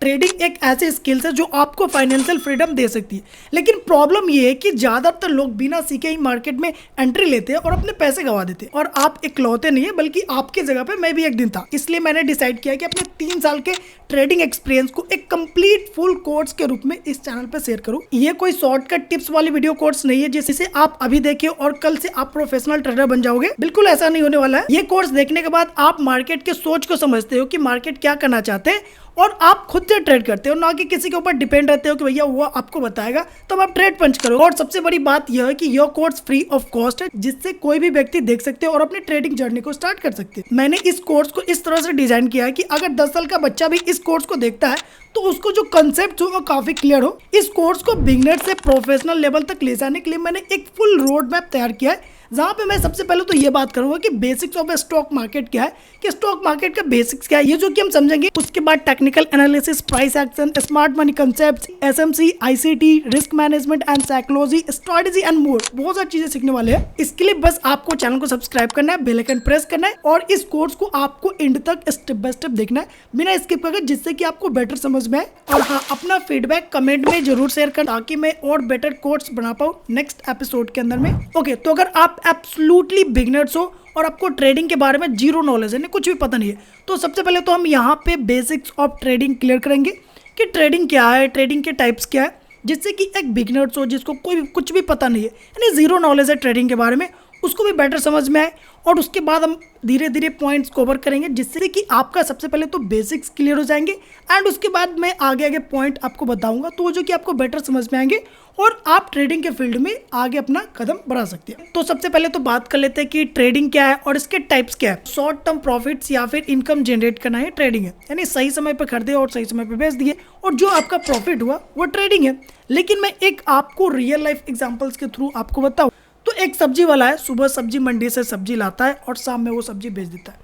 Trading एक ऐसी skills है जो आपको फाइनेंशियल फ्रीडम दे सकती है, लेकिन प्रॉब्लम ये है कि ज़्यादातर लोग बिना सीखे ही मार्केट में एंट्री लेते हैं और अपने पैसे गंवा देते हैं। और आप इकलौते नहीं है, बल्कि आपकी जगह पे मैं भी एक दिन था। इसलिए मैंने डिसाइड किया कि अपने 3 साल के ट्रेडिंग एक्सपीरियंस को एक कंप्लीट फुल कोर्स के रूप में इस चैनल पे शेयर करूं। ये कोई शॉर्टकट टिप्स वाली वीडियो कोर्स नहीं है जिसे आप अभी देखिए और कल से आप प्रोफेशनल ट्रेडर बन जाओगे। बिल्कुल ऐसा नहीं होने वाला है। ये कोर्स देखने के बाद आप मार्केट के सोच को समझते हो कि मार्केट क्या करना चाहते हैं और आप खुद से ट्रेड करते हो, ना कि किसी के ऊपर डिपेंड रहते हो कि भैया वो आपको बताएगा तब आप ट्रेड पंच करो। और सबसे बड़ी बात यह है कि यह कोर्स फ्री ऑफ कॉस्ट है, जिससे कोई भी व्यक्ति देख सकते हो और अपनी ट्रेडिंग जर्नी को स्टार्ट कर सकते हैं। मैंने इस कोर्स को इस तरह से डिजाइन किया है कि अगर 10 साल का बच्चा भी इस कोर्स को देखता है तो उसको जो कंसेप्ट हो वो काफी क्लियर हो। इस कोर्स को बिगिनर से प्रोफेशनल लेवल तक ले जाने के लिए मैंने एक फुल रोड मैप तैयार किया है, जहां पे मैं सबसे पहले तो ये बात करूंगा कि बेसिक्स ऑफ स्टॉक मार्केट क्या है, कि स्टॉक मार्केट का बेसिक्स क्या है, ये जो कि हम समझेंगे। उसके बाद technical analysis, price action, smart money concept, SMC, ICT, risk management and psychology, strategy and more. बहुत सारी चीजें सीखने वाले हैं। इसके लिए बस आपको चैनल को सब्सक्राइब करना है, बेल आइकन प्रेस करना है और इस कोर्स को आपको एंड तक स्टेप बाय स्टेप देखना है बिना स्किप करके, जिससे कि आपको बेटर समझ में आए। और हाँ, अपना फीडबैक कमेंट में जरूर शेयर करना ताकि मैं और बेटर कोर्स बना पाऊँ नेक्स्ट एपिसोड के अंदर में। ओके, तो अगर आप एब्सोल्युटली बिगिनर्स हो और आपको ट्रेडिंग के बारे में जीरो नॉलेज है, कुछ भी पता नहीं है, तो सबसे पहले तो हम यहाँ पे बेसिक्स ऑफ ट्रेडिंग क्लियर करेंगे कि ट्रेडिंग क्या है, ट्रेडिंग के टाइप्स क्या है, जिससे कि एक बिगिनर्स हो जिसको कोई कुछ भी पता नहीं है, यानी जीरो नॉलेज है ट्रेडिंग के बारे में, उसको भी बेटर समझ में आए। और उसके बाद हम धीरे धीरे पॉइंट्स कवर करेंगे, जिससे कि आपका सबसे पहले तो बेसिक्स क्लियर हो जाएंगे एंड उसके बाद मैं आगे आगे पॉइंट आपको बताऊंगा, तो जो कि आपको बेटर समझ में आएंगे और आप ट्रेडिंग के फील्ड में आगे अपना कदम बढ़ा सकते हैं। तो सबसे पहले तो बात कर लेते हैं कि ट्रेडिंग क्या है और इसके टाइप्स क्या है। शॉर्ट टर्म प्रॉफिट्स या फिर इनकम जनरेट करना है ट्रेडिंग है, यानी सही समय पर खरीदे और सही समय पर बेच दिए और जो आपका प्रॉफिट हुआ वो ट्रेडिंग है। लेकिन मैं एक आपको रियल लाइफ एग्जाम्पल्स के थ्रू आपको बताऊँ तो एक सब्जी वाला है, सुबह सब्जी मंडी से सब्जी लाता है और शाम में वो सब्जी बेच देता है।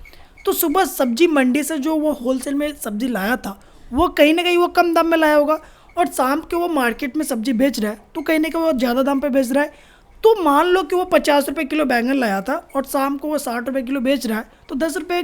तो सुबह सब्जी मंडी से जो वो होलसेल में सब्जी लाया था वो कहीं ना कहीं वो कम दाम में लाया होगा और शाम के वो मार्केट में सब्जी बेच रहा है तो कहीं ना कहीं वो ज़्यादा दाम पे बेच रहा है। तो मान लो कि वो 50 रुपये किलो बैंगन लाया था और शाम को वो 60 रुपये किलो बेच रहा है, तो 10 रुपये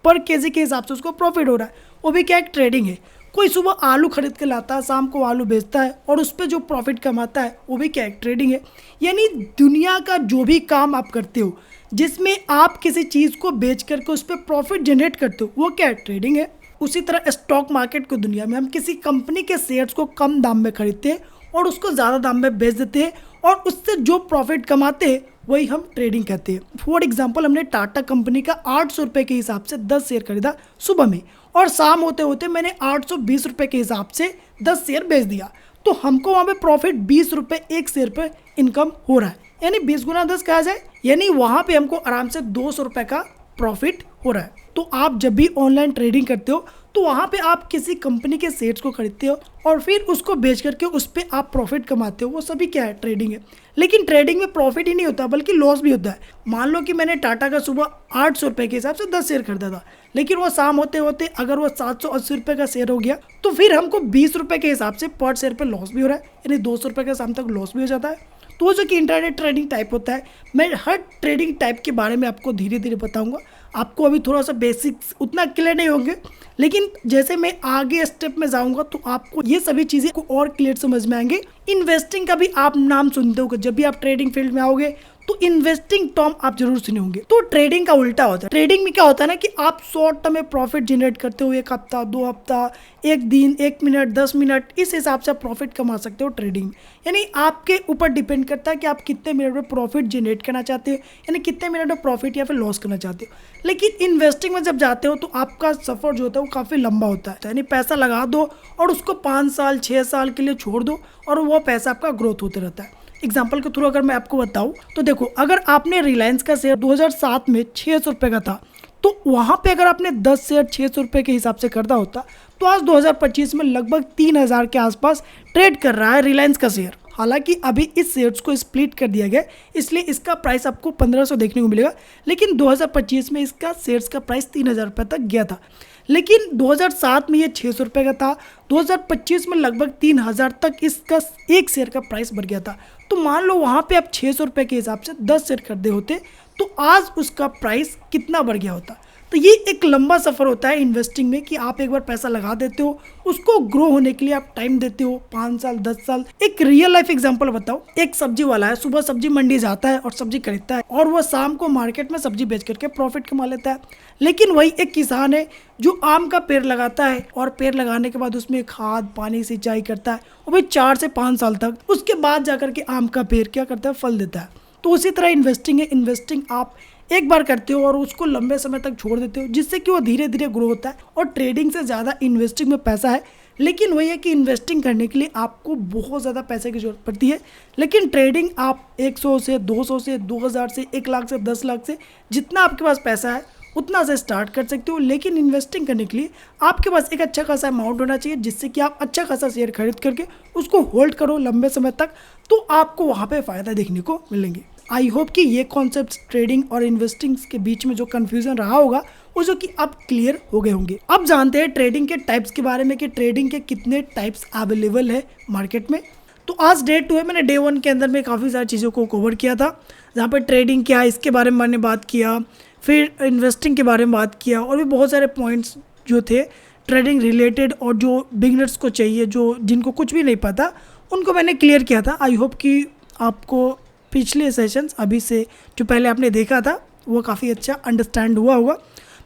पर केजी के हिसाब से उसको प्रॉफिट हो रहा है। वो भी क्या, एक ट्रेडिंग है। कोई सुबह आलू खरीद के लाता है, शाम को आलू बेचता है और उस पर जो प्रॉफिट कमाता है वो भी क्या, एक ट्रेडिंग है। यानी दुनिया का जो भी काम आप करते हो जिसमें आप किसी चीज़ को बेच करके उस पर प्रॉफिट जनरेट करते हो वो क्या है, ट्रेडिंग है। उसी तरह स्टॉक मार्केट की दुनिया में हम किसी कंपनी के शेयर्स को कम दाम में खरीदते हैं और उसको ज़्यादा दाम में बेच देते हैं और उससे जो प्रॉफिट कमाते हैं वही हम ट्रेडिंग कहते हैं। फॉर एग्जांपल, हमने टाटा कंपनी का 800 रुपये के हिसाब से 10 शेयर खरीदा सुबह में और शाम होते होते मैंने 820 रुपये के हिसाब से 10 शेयर बेच दिया, तो हमको वहाँ पे प्रॉफिट 20 रुपये एक शेयर पे इनकम हो रहा है, यानी 20 गुना 10 कहा जाए, यानी वहाँ पे हमको आराम से 200 रुपये का प्रॉफिट हो रहा है। तो आप जब भी ऑनलाइन ट्रेडिंग करते हो तो वहाँ पे आप किसी कंपनी के शेयर्स को खरीदते हो और फिर उसको बेच करके उस पर आप प्रॉफिट कमाते हो, वो सभी क्या है, ट्रेडिंग है। लेकिन ट्रेडिंग में प्रॉफिट ही नहीं होता बल्कि लॉस भी होता है। मान लो कि मैंने टाटा का सुबह 800 रुपये के हिसाब से 10 शेयर खरीदा था, लेकिन वो शाम होते होते अगर वो 780 रुपये का शेयर हो गया तो फिर हमको 20 रुपये के हिसाब से पर शेयर पर लॉस भी हो रहा है, यानी 200 रुपये का शाम तक लॉस भी हो जाता है। तो जो कि इंटरनेट ट्रेडिंग टाइप होता है, मैं हर ट्रेडिंग टाइप के बारे में आपको धीरे धीरे बताऊंगा। आपको अभी थोड़ा सा बेसिक्स उतना क्लियर नहीं होंगे, लेकिन जैसे मैं आगे स्टेप में जाऊंगा तो आपको ये सभी चीज़ें को और क्लियर समझ में आएंगे। इन्वेस्टिंग का भी आप नाम सुनते हो, जब भी आप ट्रेडिंग फील्ड में आओगे तो इन्वेस्टिंग टर्म आप जरूर सुने होंगे। तो ट्रेडिंग का उल्टा होता है। ट्रेडिंग में क्या होता है ना कि आप शॉर्ट टर्म में प्रॉफिट जनरेट करते हो, 1 हफ्ता 2 हफ्ता, 1 दिन, 1 मिनट, 10 मिनट, इस हिसाब से आप प्रॉफिट कमा सकते हो ट्रेडिंग में। यानी आपके ऊपर डिपेंड करता है कि आप कितने मिनट में प्रॉफिट जनरेट करना चाहते हो, यानी कितने मिनट में प्रॉफिट या फिर लॉस करना चाहते हो। लेकिन इन्वेस्टिंग में जब जाते हो तो आपका सफ़र जो होता है वो काफ़ी लंबा होता है, यानी पैसा लगा दो और उसको 5 साल 6 साल के लिए छोड़ दो और वो पैसा आपका ग्रोथ होते रहता है। एग्जाम्पल के थ्रू अगर मैं आपको बताऊं तो देखो, अगर आपने रिलायंस का शेयर 2007 में 600 रुपये का था, तो वहाँ पे अगर आपने 10 शेयर 600 रुपये के हिसाब से खरीदा होता तो आज 2025 में लगभग 3000 के आसपास ट्रेड कर रहा है रिलायंस का शेयर। हालांकि अभी इस शेयर्स को स्प्लिट कर दिया गया, इसलिए इसका प्राइस आपको 1500 देखने को मिलेगा, लेकिन 2025 में इसका शेयर्स का प्राइस 3000 रुपये तक गया था। लेकिन 2007 में ये 600 रुपये का था, 2025 में लगभग 3000 तक इसका एक शेयर का प्राइस बढ़ गया था। तो मान लो वहाँ पे आप 600 रुपये के हिसाब से 10 शेयर खरीदे होते तो आज उसका प्राइस कितना बढ़ गया होता, तो ये एक लंबा सफ़र होता है इन्वेस्टिंग में कि आप एक बार पैसा लगा देते हो, उसको ग्रो होने के लिए आप टाइम देते हो 5 साल 10 साल। एक रियल लाइफ एग्जांपल बताओ, एक सब्जी वाला है, सुबह सब्जी मंडी जाता है और सब्जी खरीदता है और वह शाम को मार्केट में सब्जी बेच करके प्रॉफिट कमा लेता है। लेकिन वही एक किसान है जो आम का पेड़ लगाता है और पेड़ लगाने के बाद उसमें खाद पानी सिंचाई करता है और भाई 4 से 5 साल तक, उसके बाद जाकर के आम का पेड़ क्या करता है, फल देता है। तो उसी तरह इन्वेस्टिंग है, इन्वेस्टिंग आप एक बार करते हो और उसको लंबे समय तक छोड़ देते हो, जिससे कि वो धीरे धीरे ग्रो होता है। और ट्रेडिंग से ज़्यादा इन्वेस्टिंग में पैसा है, लेकिन वही है कि इन्वेस्टिंग करने के लिए आपको बहुत ज़्यादा पैसे की जरूरत पड़ती है। लेकिन ट्रेडिंग आप 100 से 200 से 2000 से 1 लाख से 10 लाख से जितना आपके पास पैसा है उतना से स्टार्ट कर सकते हो। लेकिन इन्वेस्टिंग करने के लिए आपके पास एक अच्छा खासा अमाउंट होना चाहिए, जिससे कि आप अच्छा खासा शेयर खरीद करके उसको होल्ड करो लंबे समय तक, तो आपको वहाँ पे फ़ायदा देखने को मिलेंगे। आई होप कि ये कॉन्सेप्ट ट्रेडिंग और इन्वेस्टिंग के बीच में जो कन्फ्यूजन रहा होगा वो जो कि अब क्लियर हो गए होंगे। अब जानते हैं ट्रेडिंग के टाइप्स के बारे में कि ट्रेडिंग के कितने टाइप्स अवेलेबल है मार्केट में। तो आज डे 2 है, मैंने डे 1 के अंदर में काफ़ी सारी चीज़ों को कवर किया था, जहाँ पर ट्रेडिंग क्या है इसके बारे में मैंने बात किया, फिर इन्वेस्टिंग के बारे में बात किया और भी बहुत सारे पॉइंट्स जो थे ट्रेडिंग रिलेटेड और जो बिगनर्स को चाहिए, जो जिनको कुछ भी नहीं पता, उनको मैंने क्लियर किया था। आई होप कि आपको पिछले सेशंस अभी से जो पहले आपने देखा था वो काफ़ी अच्छा अंडरस्टैंड हुआ होगा।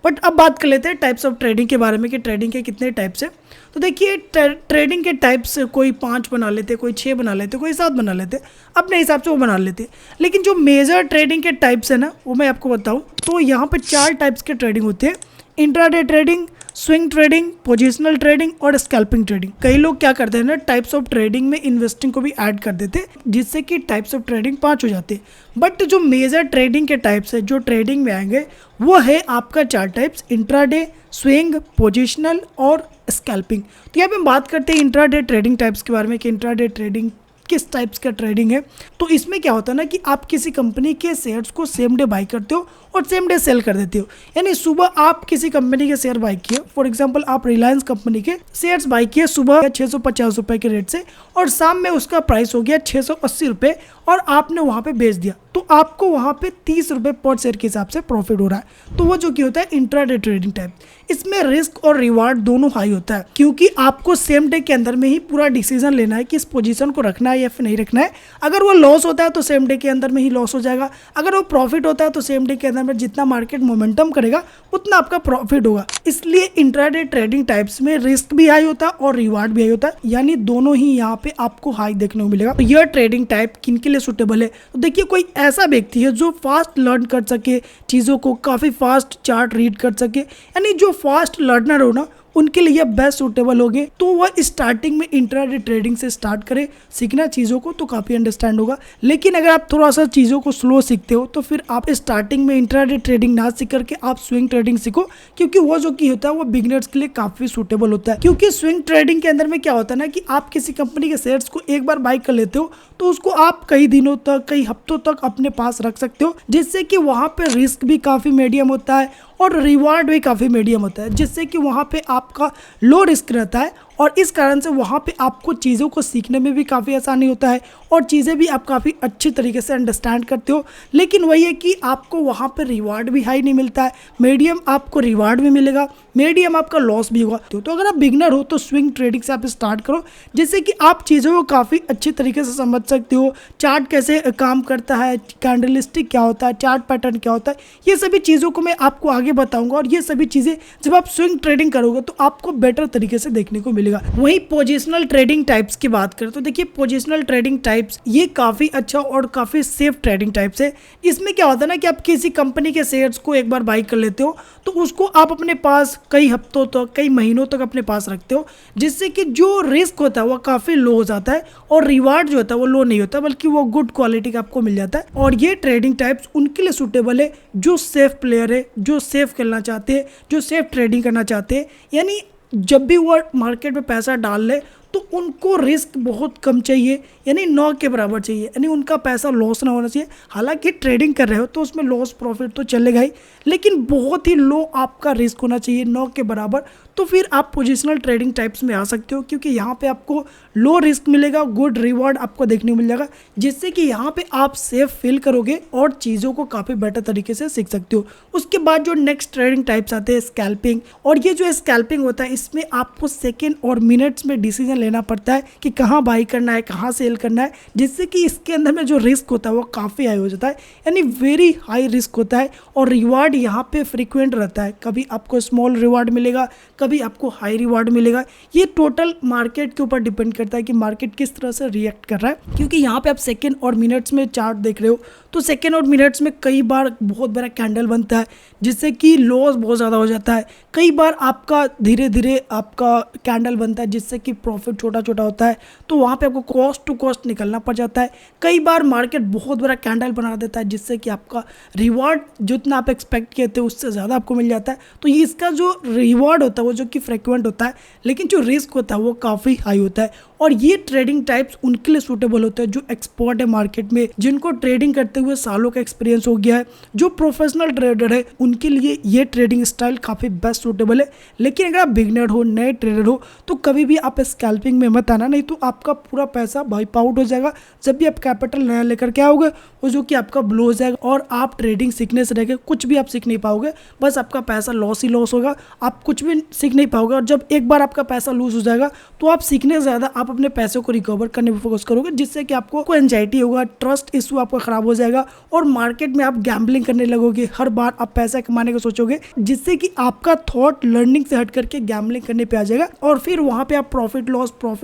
बट अब बात कर लेते हैं टाइप्स ऑफ ट्रेडिंग के बारे में कि ट्रेडिंग के कितने टाइप्स हैं। तो देखिए ट्रेडिंग के टाइप्स कोई 5 बना लेते, कोई 6 बना लेते, कोई 7 बना लेते, अपने हिसाब से वो बना लेते। लेकिन जो मेजर ट्रेडिंग के टाइप्स है ना, वो मैं आपको बताऊं तो यहाँ पे 4 टाइप्स के ट्रेडिंग होते हैं: intraday trading, swing trading, positional trading और स्कैल्पिंग ट्रेडिंग। कई लोग क्या करते हैं ना, टाइप्स ऑफ ट्रेडिंग में इन्वेस्टिंग को भी ऐड कर देते हैं, जिससे कि टाइप्स ऑफ ट्रेडिंग 5 हो जाते हैं। बट जो मेजर ट्रेडिंग के टाइप्स है जो ट्रेडिंग में आएंगे वो है आपका 4 टाइप्स: इंट्राडे, स्विंग, पोजिशनल और स्कैल्पिंग। तो यहाँ पे हम बात करते हैं इंट्राडे ट्रेडिंग टाइप्स के बारे में कि इंट्राडे ट्रेडिंग किस टाइप्स का ट्रेडिंग है। तो इसमें क्या होता है ना कि आप किसी कंपनी के शेयर्स को सेम डे बाई करते हो और सेम डे सेल कर देते हो। यानी सुबह आप किसी कंपनी के शेयर बाई किए, फॉर एग्जांपल आप रिलायंस कंपनी के शेयर्स बाई किए सुबह 650 रुपए के रेट से और शाम में उसका प्राइस हो गया 680 रुपये और आपने वहाँ पे बेच दिया, तो आपको वहाँ पे 30 रुपये पर शेयर के हिसाब से प्रॉफिट हो रहा है। तो वो जो कि होता है इंट्राडे ट्रेडिंग टाइप। इसमें रिस्क और रिवार्ड दोनों हाई होता है, क्योंकि आपको सेम डे के अंदर में ही पूरा डिसीजन लेना है कि इस पोजीशन को रखना है या फिर नहीं रखना है। अगर वो लॉस होता है तो सेम डे के अंदर में ही लॉस हो जाएगा, अगर वो प्रॉफिट होता है तो सेम डे के अंदर में जितना मार्केट मोमेंटम करेगा उतना आपका प्रॉफिट होगा। इसलिए इंट्राडे ट्रेडिंग टाइप्स में रिस्क भी हाई होता है और रिवार्ड भी हाई होता है, यानी दोनों ही यहाँ पे आपको हाई देखने को मिलेगा। तो यह ट्रेडिंग टाइप किन के लिए सुटेबल है? तो देखिए, कोई ऐसा व्यक्ति है जो फास्ट लर्न कर सके चीज़ों को, काफ़ी फास्ट चार्ट रीड कर सके, यानी जो फास्ट लर्नर हो ना, उनके लिए बेस्ट सूटेबल होंगे। तो वह स्टार्टिंग में इंट्राडे ट्रेडिंग से स्टार्ट करें सीखना चीज़ों को, तो काफ़ी अंडरस्टैंड होगा। लेकिन अगर आप थोड़ा सा चीज़ों को स्लो सीखते हो तो फिर आप स्टार्टिंग में इंट्राडे ट्रेडिंग ना सीख करके आप स्विंग ट्रेडिंग सीखो, क्योंकि वो जो कि होता है वो बिगिनर्स के लिए काफ़ी सूटेबल होता है। क्योंकि स्विंग ट्रेडिंग के अंदर में क्या होता है ना कि आप किसी कंपनी के शेयर्स को एक बार बाई कर लेते हो तो उसको आप कई दिनों तक, कई हफ्तों तक अपने पास रख सकते हो, जिससे कि वहाँ पे रिस्क भी काफ़ी मीडियम होता है और रिवार्ड भी काफ़ी मीडियम होता है, जिससे कि वहाँ पे आपका लो रिस्क रहता है और इस कारण से वहाँ पे आपको चीज़ों को सीखने में भी काफ़ी आसानी होता है और चीज़ें भी आप काफ़ी अच्छी तरीके से अंडरस्टैंड करते हो। लेकिन वही है कि आपको वहाँ पे रिवार्ड भी हाई नहीं मिलता है, मीडियम आपको रिवार्ड भी मिलेगा, मीडियम आपका लॉस भी होगा। तो अगर आप बिगनर हो तो स्विंग ट्रेडिंग से आप स्टार्ट करो, जिससे कि आप चीज़ों को काफ़ी अच्छी तरीके से समझ सकते हो। चार्ट कैसे काम करता है, कैंडलस्टिक क्या होता है, चार्ट पैटर्न क्या होता है, ये सभी चीज़ों को मैं आपको आगे बताऊँगा और ये सभी चीज़ें जब आप स्विंग ट्रेडिंग करोगे तो आपको बेटर तरीके से देखने को मिलेगा। वहीं पोजिशनल ट्रेडिंग टाइप्स की बात करें तो देखिए, पोजिशनल ट्रेडिंग टाइप्स ये काफ़ी अच्छा और काफ़ी सेफ ट्रेडिंग टाइप्स है। इसमें क्या होता है ना कि आप किसी कंपनी के शेयर्स को एक बार बाई कर लेते हो तो उसको आप अपने पास कई हफ्तों तक, कई महीनों तक अपने पास रखते हो, जिससे कि जो रिस्क होता है वो काफ़ी लो हो जाता है और रिवार्ड जो होता है वो लो नहीं होता, बल्कि वो गुड क्वालिटी का आपको मिल जाता है। और ये ट्रेडिंग टाइप्स उनके लिए सूटेबल है जो सेफ प्लेयर है, जो सेफ खेलना चाहते हैं, जो सेफ ट्रेडिंग करना चाहते हैं। यानी जब भी वो मार्केट में पैसा डाल ले तो उनको रिस्क बहुत कम चाहिए, यानी 9 के बराबर चाहिए, यानी उनका पैसा लॉस ना होना चाहिए। हालांकि ट्रेडिंग कर रहे हो तो उसमें लॉस प्रॉफिट तो चलेगा ही, लेकिन बहुत ही लो आपका रिस्क होना चाहिए 9 के बराबर। तो फिर आप पोजिशनल ट्रेडिंग टाइप्स में आ सकते हो, क्योंकि यहाँ पे आपको लो रिस्क मिलेगा, गुड रिवॉर्ड आपको देखने को मिल जाएगा, जिससे कि यहाँ पे आप सेफ फील करोगे और चीज़ों को काफ़ी बेटर तरीके से सीख सकते हो। उसके बाद जो नेक्स्ट ट्रेडिंग टाइप्स आते हैं स्कैल्पिंग, और ये जो स्कैल्पिंग होता है इसमें आपको सेकेंड और मिनट्स में डिसीजन लेना पड़ता है कि कहाँ बाई करना है, कहाँ सेल करना है, जिससे कि इसके अंदर में जो रिस्क होता है वो काफ़ी हाई हो जाता है, यानी वेरी हाई रिस्क होता है। और रिवार्ड यहाँ पे फ्रीक्वेंट रहता है, कभी आपको स्मॉल रिवार्ड मिलेगा, कभी आपको हाई रिवार्ड मिलेगा। ये टोटल मार्केट के ऊपर डिपेंड करता है कि मार्केट किस तरह से रिएक्ट कर रहा है, क्योंकि यहाँ पे आप सेकेंड और मिनट्स में चार्ट देख रहे हो, तो सेकेंड और मिनट्स में कई बार बहुत बड़ा कैंडल बनता है जिससे कि लॉस बहुत ज़्यादा हो जाता है। कई बार आपका धीरे धीरे आपका कैंडल बनता है जिससे कि प्रॉफिट छोटा छोटा होता है, तो वहाँ पे आपको कॉस्ट टू कॉस्ट निकलना पड़ जाता है। कई बार मार्केट बहुत बड़ा कैंडल बना देता है जिससे कि आपका रिवॉर्ड जितना आप एक्सपेक्ट किए थे उससे ज़्यादा आपको मिल जाता है। तो ये इसका जो रिवॉर्ड होता है वो जो कि फ्रिक्वेंट होता है, लेकिन जो रिस्क होता है वो काफ़ी हाई होता है। और ये ट्रेडिंग टाइप्स उनके लिए सूटेबल होते हैं जो एक्सपर्ट है मार्केट में, जिनको ट्रेडिंग करते हुए सालों का एक्सपीरियंस हो गया है, जो प्रोफेशनल ट्रेडर है, उनके लिए ये ट्रेडिंग स्टाइल काफ़ी बेस्ट सूटेबल है। लेकिन अगर आप बिगनर हो, नए ट्रेडर हो, तो कभी भी आप स्कैल्पिंग में मत आना, नहीं तो आपका पूरा पैसा वाइप आउट हो जाएगा। जब भी आप कैपिटल नया लेकर के आओगे वो जो कि आपका ब्लो हो जाएगा और आप ट्रेडिंग सीखने से रह गए कुछ भी आप सीख नहीं पाओगे, बस आपका पैसा लॉस ही लॉस होगा, आप कुछ भी सीख नहीं पाओगे। और जब एक बार आपका पैसा लूज हो जाएगा तो आप सीखने से ज़्यादा आप अपने पैसों को रिकवर करने पर फोकस करोगे, जिससे कि आपको एंजाइटी होगा, ट्रस्ट इशू आपका खराब हो जाएगा और मार्केट में आप गैम्बलिंग करने लगोगे। हर बार आप पैसा कमाने का सोचोगे, जिससे कि आपका थॉट लर्निंग से हट करके गैम्बलिंग करने पे आ जाएगा और फिर वहां पे आप प्रॉफिट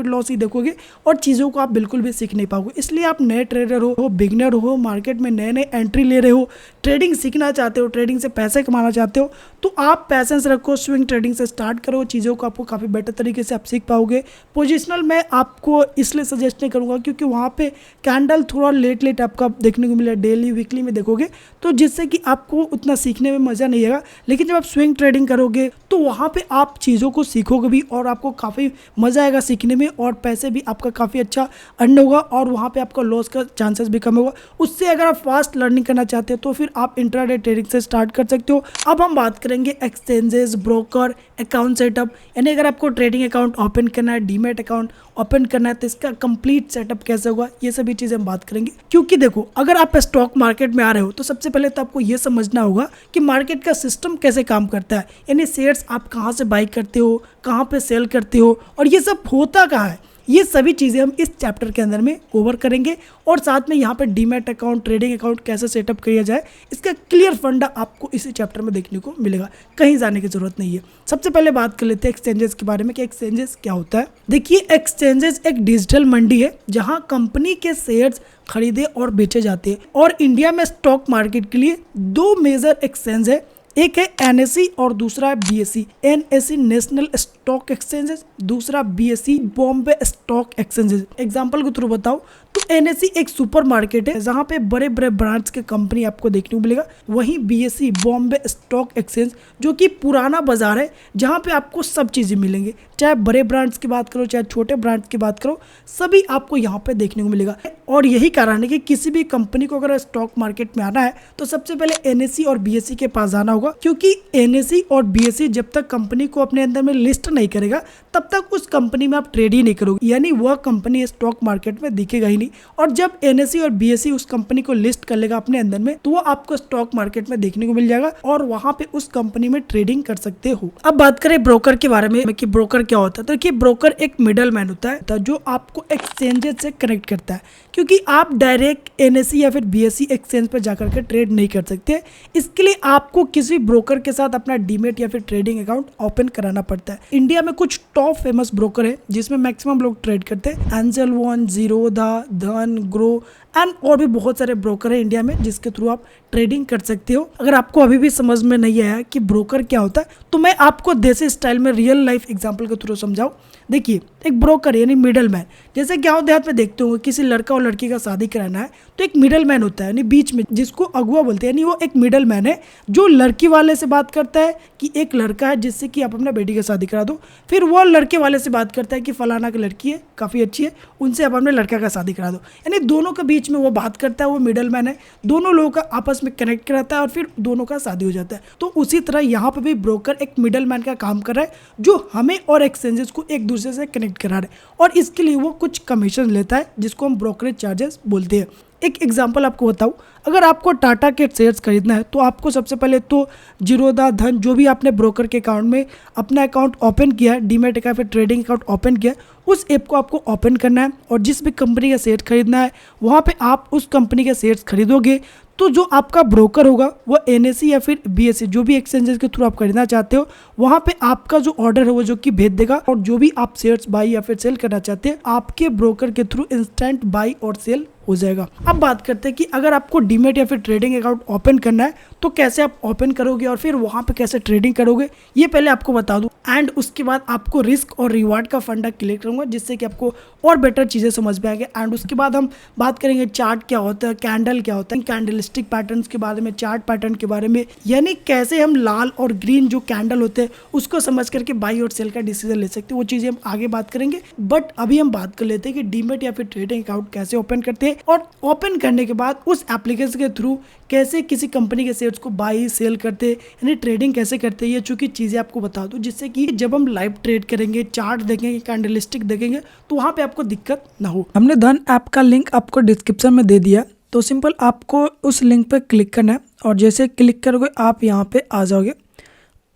लॉस ही देखोगे और चीज़ों को आप बिल्कुल भी सीख नहीं पाओगे। इसलिए आप नए ट्रेडर हो, बिगनर हो, मार्केट में नए नए एंट्री ले रहे हो, ट्रेडिंग सीखना चाहते हो, ट्रेडिंग से पैसे कमाना चाहते हो, तो आप पैसेंस रखो, स्विंग ट्रेडिंग से स्टार्ट करो, चीज़ों को आपको काफ़ी बेटर तरीके से आप सीख पाओगे। पोजिशनल मैं आपको इसलिए सजेस्ट नहीं करूँगा क्योंकि वहाँ पे कैंडल थोड़ा लेट आपका देखने को मिला, डेली वीकली में देखोगे, तो जिससे कि आपको उतना सीखने में मज़ा नहीं आएगा। लेकिन जब आप स्विंग ट्रेडिंग करोगे तो वहाँ पे आप चीज़ों को सीखोगे भी और आपको काफ़ी मज़ा आएगा सीखने में और पैसे भी आपका काफ़ी अच्छा अर्न होगा और वहाँ पे आपका लॉस का चांसेस भी कम होगा। उससे अगर आप फास्ट लर्निंग करना चाहते हो तो फिर आप इंट्राडे ट्रेडिंग से स्टार्ट कर सकते हो। अब हम बात करेंगे एक्सचेंजेस, ब्रोकर, अकाउंट सेटअप, यानी अगर आपको ट्रेडिंग अकाउंट ओपन करना है, डीमैट अकाउंट ओपन करना है, तो इसका कंप्लीट सेटअप कैसे होगा, ये सभी चीज़ें हम बात करेंगे। क्योंकि देखो, अगर आप स्टॉक मार्केट में आ रहे हो तो सबसे पहले तो आपको ये समझना होगा कि मार्केट का सिस्टम कैसे काम करता है, यानी शेयर्स आप कहाँ से बाई करते हो, कहाँ पे सेल करते हो और ये सब होता कहाँ है, ये सभी चीज़ें हम इस चैप्टर के अंदर में कवर करेंगे। और साथ में यहाँ पे डीमैट अकाउंट, ट्रेडिंग अकाउंट कैसे सेटअप किया जाए, इसका क्लियर फंडा आपको इसी चैप्टर में देखने को मिलेगा, कहीं जाने की जरूरत नहीं है। सबसे पहले बात कर लेते हैं एक्सचेंजेस के बारे में कि एक्सचेंजेस क्या होता है। देखिए, एक्सचेंजेस एक डिजिटल मंडी है जहाँ कंपनी के शेयर्स खरीदे और बेचे जाते हैं। और इंडिया में स्टॉक मार्केट के लिए 2 मेजर एक्सचेंज है, एक है एनएसई और दूसरा है BSE. NSE national stock exchanges, दूसरा BSE Bombay stock exchanges. Example के थ्रू बताओ तो एनएसई एक सुपर मार्केट है जहां पे बड़े बड़े ब्रांड्स के कंपनी आपको देखने को मिलेगा। वहीं बीएसई बॉम्बे स्टॉक एक्सचेंज जो कि पुराना बाजार है जहां पे आपको सब चीज़ें मिलेंगी, चाहे बड़े ब्रांड्स की बात करो चाहे छोटे ब्रांड्स की बात करो, सभी आपको यहाँ पे देखने को मिलेगा। और यही कारण है कि किसी भी कंपनी को अगर स्टॉक मार्केट में आना है तो सबसे पहले एनएसई और बीएसई के पास जाना होगा, क्योंकि एनएसई और बीएसई जब तक कंपनी को अपने अंदर में लिस्ट नहीं करेगा तब तक उस कंपनी में आप ट्रेड ही नहीं करोगे, यानी वह कंपनी स्टॉक मार्केट में दिखेगा ही नहीं। और जब एनएसई और बीएसई उस कंपनी को लिस्ट कर लेगा अपने अंदर में तो वो आपको स्टॉक मार्केट में देखने को मिल जाएगा और वहां पे उस कंपनी में ट्रेडिंग कर सकते हो। अब बात करें ब्रोकर के बारे में कि ब्रोकर क्या होता है, तो देखिए ब्रोकर एक मिडल मैन होता है जो आपको एक्सचेंजेस से कनेक्ट करता है, क्योंकि आप डायरेक्ट एनएसई या फिर बीएसई एक्सचेंज पर जाकर के ट्रेड नहीं कर सकते। इसके लिए आपको किसी ब्रोकर के साथ अपना डीमैट या फिर ट्रेडिंग अकाउंट ओपन कराना पड़ता है। इंडिया में कुछ टॉप फेमस ब्रोकर है जिसमें मैक्सिमम लोग ट्रेड करते हैं, एंजल वन, जीरोधा, धन, ग्रो एंड और भी बहुत सारे ब्रोकर है इंडिया में जिसके थ्रू आप ट्रेडिंग कर सकते हो। अगर आपको अभी भी समझ में नहीं आया कि ब्रोकर क्या होता है तो मैं आपको देसी स्टाइल में रियल लाइफ एग्जांपल के थ्रू समझाऊं। देखिए, एक ब्रोकर यानी मिडल मैन। जैसे गाँव देहात में देखते होंगे किसी लड़का और लड़की का शादी कराना है तो एक मिडल मैन होता है यानी बीच में, जिसको अगुआ बोलते हैं। यानी वो एक मिडल मैन है जो लड़की वाले से बात करता है कि एक लड़का है जिससे कि आप अपना बेटी का शादी करा दो, फिर वो लड़के वाले से बात करता है कि फलाना की लड़की है काफ़ी अच्छी है, उनसे आप अपने लड़का का शादी करा दो। यानी दोनों के बीच में वो बात करता है, वो मिडल मैन है, दोनों लोगों का आपस में कनेक्ट कराता है और फिर दोनों का शादी हो जाता है। तो उसी तरह यहाँ पे भी ब्रोकर एक मिडल मैन का काम कर रहा है जो हमें और एक्सचेंजेस को एक दूसरे से कनेक्ट करा रहे हैं, और इसके लिए वो कुछ कमीशन लेता है जिसको हम ब्रोकरेज चार्जेस बोलते हैं। एक एग्जांपल आपको बताऊं, अगर आपको टाटा के शेयर्स खरीदना है तो आपको सबसे पहले तो जीरोधा धन जो भी आपने ब्रोकर के अकाउंट में अपना अकाउंट ओपन किया है, डीमैट का फिर ट्रेडिंग अकाउंट ओपन किया है, उस ऐप को आपको ओपन करना है और जिस भी कंपनी का शेयर खरीदना है वहाँ पे आप उस कंपनी के शेयर्स खरीदोगे। तो जो आपका ब्रोकर होगा वो एनएसई या फिर बीएसई जो भी एक्सचेंजेस के थ्रू आप खरीदना चाहते हो वहाँ पे आपका जो ऑर्डर है वो जो कि भेज देगा, और जो भी आप शेयर्स बाई या फिर सेल करना चाहते हैं आपके ब्रोकर के थ्रू इंस्टेंट बाई और सेल हो जाएगा। अब बात करते हैं कि अगर आपको डीमैट या फिर ट्रेडिंग अकाउंट ओपन करना है तो कैसे आप ओपन करोगे और फिर वहाँ पे कैसे ट्रेडिंग करोगे ये पहले आपको बता दूं, एंड उसके बाद आपको रिस्क और रिवार्ड का फंडा क्लियर करूंगा जिससे कि आपको और बेटर चीज़ें समझ में आएंगे। एंड उसके बाद हम बात करेंगे चार्ट क्या होता है, कैंडल क्या होता है, कैंडलस्टिक पैटर्न्स के बारे में, चार्ट पैटर्न के बारे में, यानी कैसे हम लाल और ग्रीन जो कैंडल होते हैं उसको समझ करके बाई और सेल का डिसीजन ले सकते हैं। वो चीज़ें हम आगे बात करेंगे, बट अभी हम बात कर लेते हैं कि डीमैट या फिर ट्रेडिंग अकाउंट कैसे ओपन करते हैं और ओपन करने के बाद उस एप्लीकेशन के थ्रू कैसे किसी कंपनी के शेयर्स को बाई सेल करते हैं, यानी ट्रेडिंग कैसे करते हैं। ये चूंकि चीज़ें आपको बता दूं जिससे कि जब हम लाइव ट्रेड करेंगे, चार्ट देखेंगे, कैंडलस्टिक देखेंगे तो वहाँ पे आपको दिक्कत ना हो। हमने धन ऐप का लिंक आपको डिस्क्रिप्शन में दे दिया, तो सिंपल आपको उस लिंक पे क्लिक करना है और जैसे क्लिक करोगे आप यहाँ पे आ जाओगे।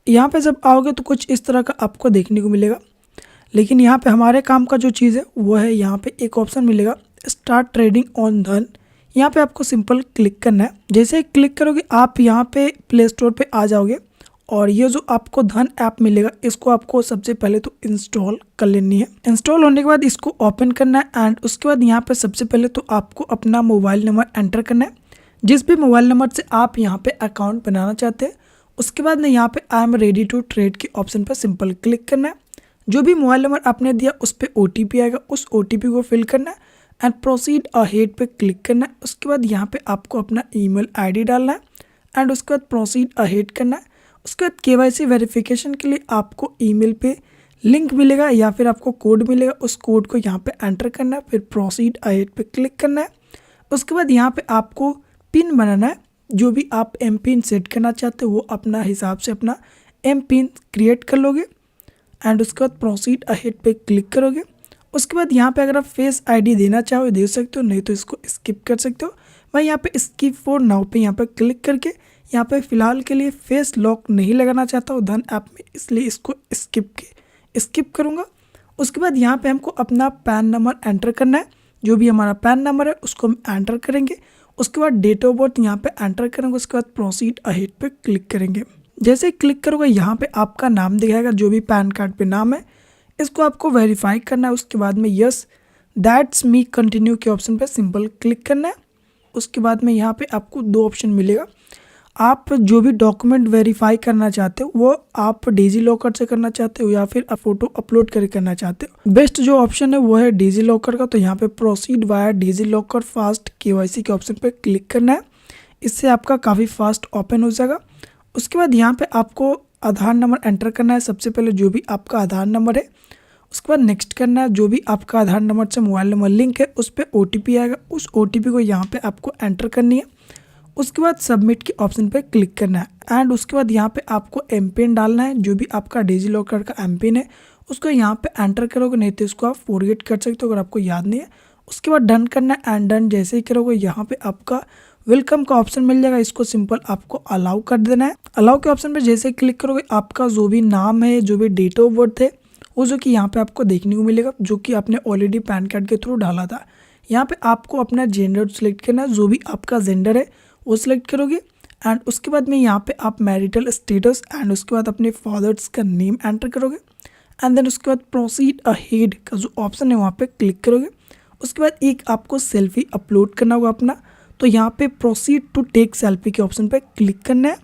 यहाँ पे जब आओगे तो कुछ इस तरह का आपको देखने को मिलेगा, लेकिन यहाँ पे हमारे काम का जो चीज़ है वो है यहाँ पे एक ऑप्शन मिलेगा स्टार्ट ट्रेडिंग ऑन धन। यहाँ पे आपको सिंपल क्लिक करना है। जैसे ही क्लिक करोगे आप यहाँ पे प्ले स्टोर पे आ जाओगे और ये जो आपको धन ऐप मिलेगा इसको आपको सबसे पहले तो इंस्टॉल कर लेनी है। इंस्टॉल होने के बाद इसको ओपन करना है एंड उसके बाद यहाँ पे सबसे पहले तो आपको अपना मोबाइल नंबर एंटर करना है, जिस भी मोबाइल नंबर से आप यहाँ पे अकाउंट बनाना चाहते हैं। उसके बाद में यहाँ पे I am ready to trade के ऑप्शन पर सिंपल क्लिक करना है। जो भी मोबाइल नंबर आपने दिया उस पर OTP आएगा, उस OTP को फिल करना है एंड प्रोसीड अहेड पे क्लिक करना है। उसके बाद यहाँ पे आपको अपना ईमेल आईडी डालना है एंड उसके बाद प्रोसीड अहेड करना है। उसके बाद KYC वेरिफिकेशन के लिए आपको ईमेल पे लिंक मिलेगा या फिर आपको कोड मिलेगा, उस कोड को यहाँ पे एंटर करना है, फिर प्रोसीड अहेड पे क्लिक करना है। उसके बाद यहाँ पे आपको पिन बनाना है, जो भी आप एम पिन सेट करना चाहते हो वो अपना हिसाब से अपना एम पिन क्रिएट कर लोगे एंड उसके बाद प्रोसीड अहेड पे क्लिक करोगे। उसके बाद यहाँ पे अगर आप फेस आईडी देना चाहो दे सकते हो, नहीं तो इसको स्किप कर सकते हो। मैं यहाँ पे स्किप फॉर नाउ पे यहाँ पे क्लिक करके यहाँ पे फिलहाल के लिए फेस लॉक नहीं लगाना चाहता हूँ धन ऐप में, इसलिए इसको स्किप करूँगा। उसके बाद यहाँ पे हमको अपना पैन नंबर एंटर करना है, जो भी हमारा पैन नंबर है उसको हम एंटर करेंगे। उसके बाद डेट ऑफ बर्थ यहाँ पे एंटर करेंगे। उसके बाद प्रोसीड अहेड पे क्लिक करेंगे। जैसे क्लिक करोगे यहाँ पे आपका नाम दिखाएगा, जो भी पैन कार्ड पे नाम है इसको आपको वेरीफाई करना है। उसके बाद में यस दैट्स मी कंटिन्यू के ऑप्शन पे सिंपल क्लिक करना है। उसके बाद में यहाँ पे आपको 2 ऑप्शन मिलेगा, आप जो भी डॉक्यूमेंट वेरीफाई करना चाहते हो वो आप डिजी लॉकर से करना चाहते हो या फिर फोटो अपलोड करके करना चाहते हो। बेस्ट जो ऑप्शन है वो है डिजी लॉकर का, तो यहाँ पे proceed via digi locker fast KYC के ऑप्शन पे क्लिक करना है। इससे आपका काफ़ी फास्ट ओपन हो जाएगा। उसके बाद यहाँ पे आपको आधार नंबर एंटर करना है, सबसे पहले जो भी आपका आधार नंबर है। उसके बाद नेक्स्ट करना है, जो भी आपका आधार नंबर से मोबाइल नंबर लिंक है उस पर OTP आएगा, उस OTP को यहाँ पे आपको एंटर करनी है। उसके बाद सबमिट के ऑप्शन पे क्लिक करना है एंड उसके बाद यहाँ पे आपको एम पिन डालना है, जो भी आपका डिजी लॉकर का एम पिन है उसको यहाँ पे एंटर करोगे, नहीं तो इसको आप फॉरगेट कर सकते हो अगर आपको याद नहीं है। उसके बाद डन करना है एंड डन जैसे ही करोगे यहाँ पे आपका वेलकम का ऑप्शन मिल जाएगा, इसको सिंपल आपको अलाउ कर देना है। अलाउ के ऑप्शन पे जैसे ही क्लिक करोगे आपका जो भी नाम है, जो भी डेट ऑफ बर्थ है वो जो कि यहाँ पे आपको देखने को मिलेगा, जो कि आपने ऑलरेडी पैन कार्ड के थ्रू डाला था। यहाँ पे आपको अपना जेंडर सेलेक्ट करना है, जो भी आपका जेंडर है वो सिलेक्ट करोगे एंड उसके बाद में यहाँ पे आप मैरिटल स्टेटस एंड उसके बाद अपने फादर्स का नेम एंटर करोगे एंड देन उसके बाद प्रोसीड अहेड का जो ऑप्शन है वहाँ पे क्लिक करोगे। उसके बाद एक आपको सेल्फी अपलोड करना होगा अपना, तो यहाँ पे प्रोसीड टू टेक सेल्फी के ऑप्शन पे क्लिक करना है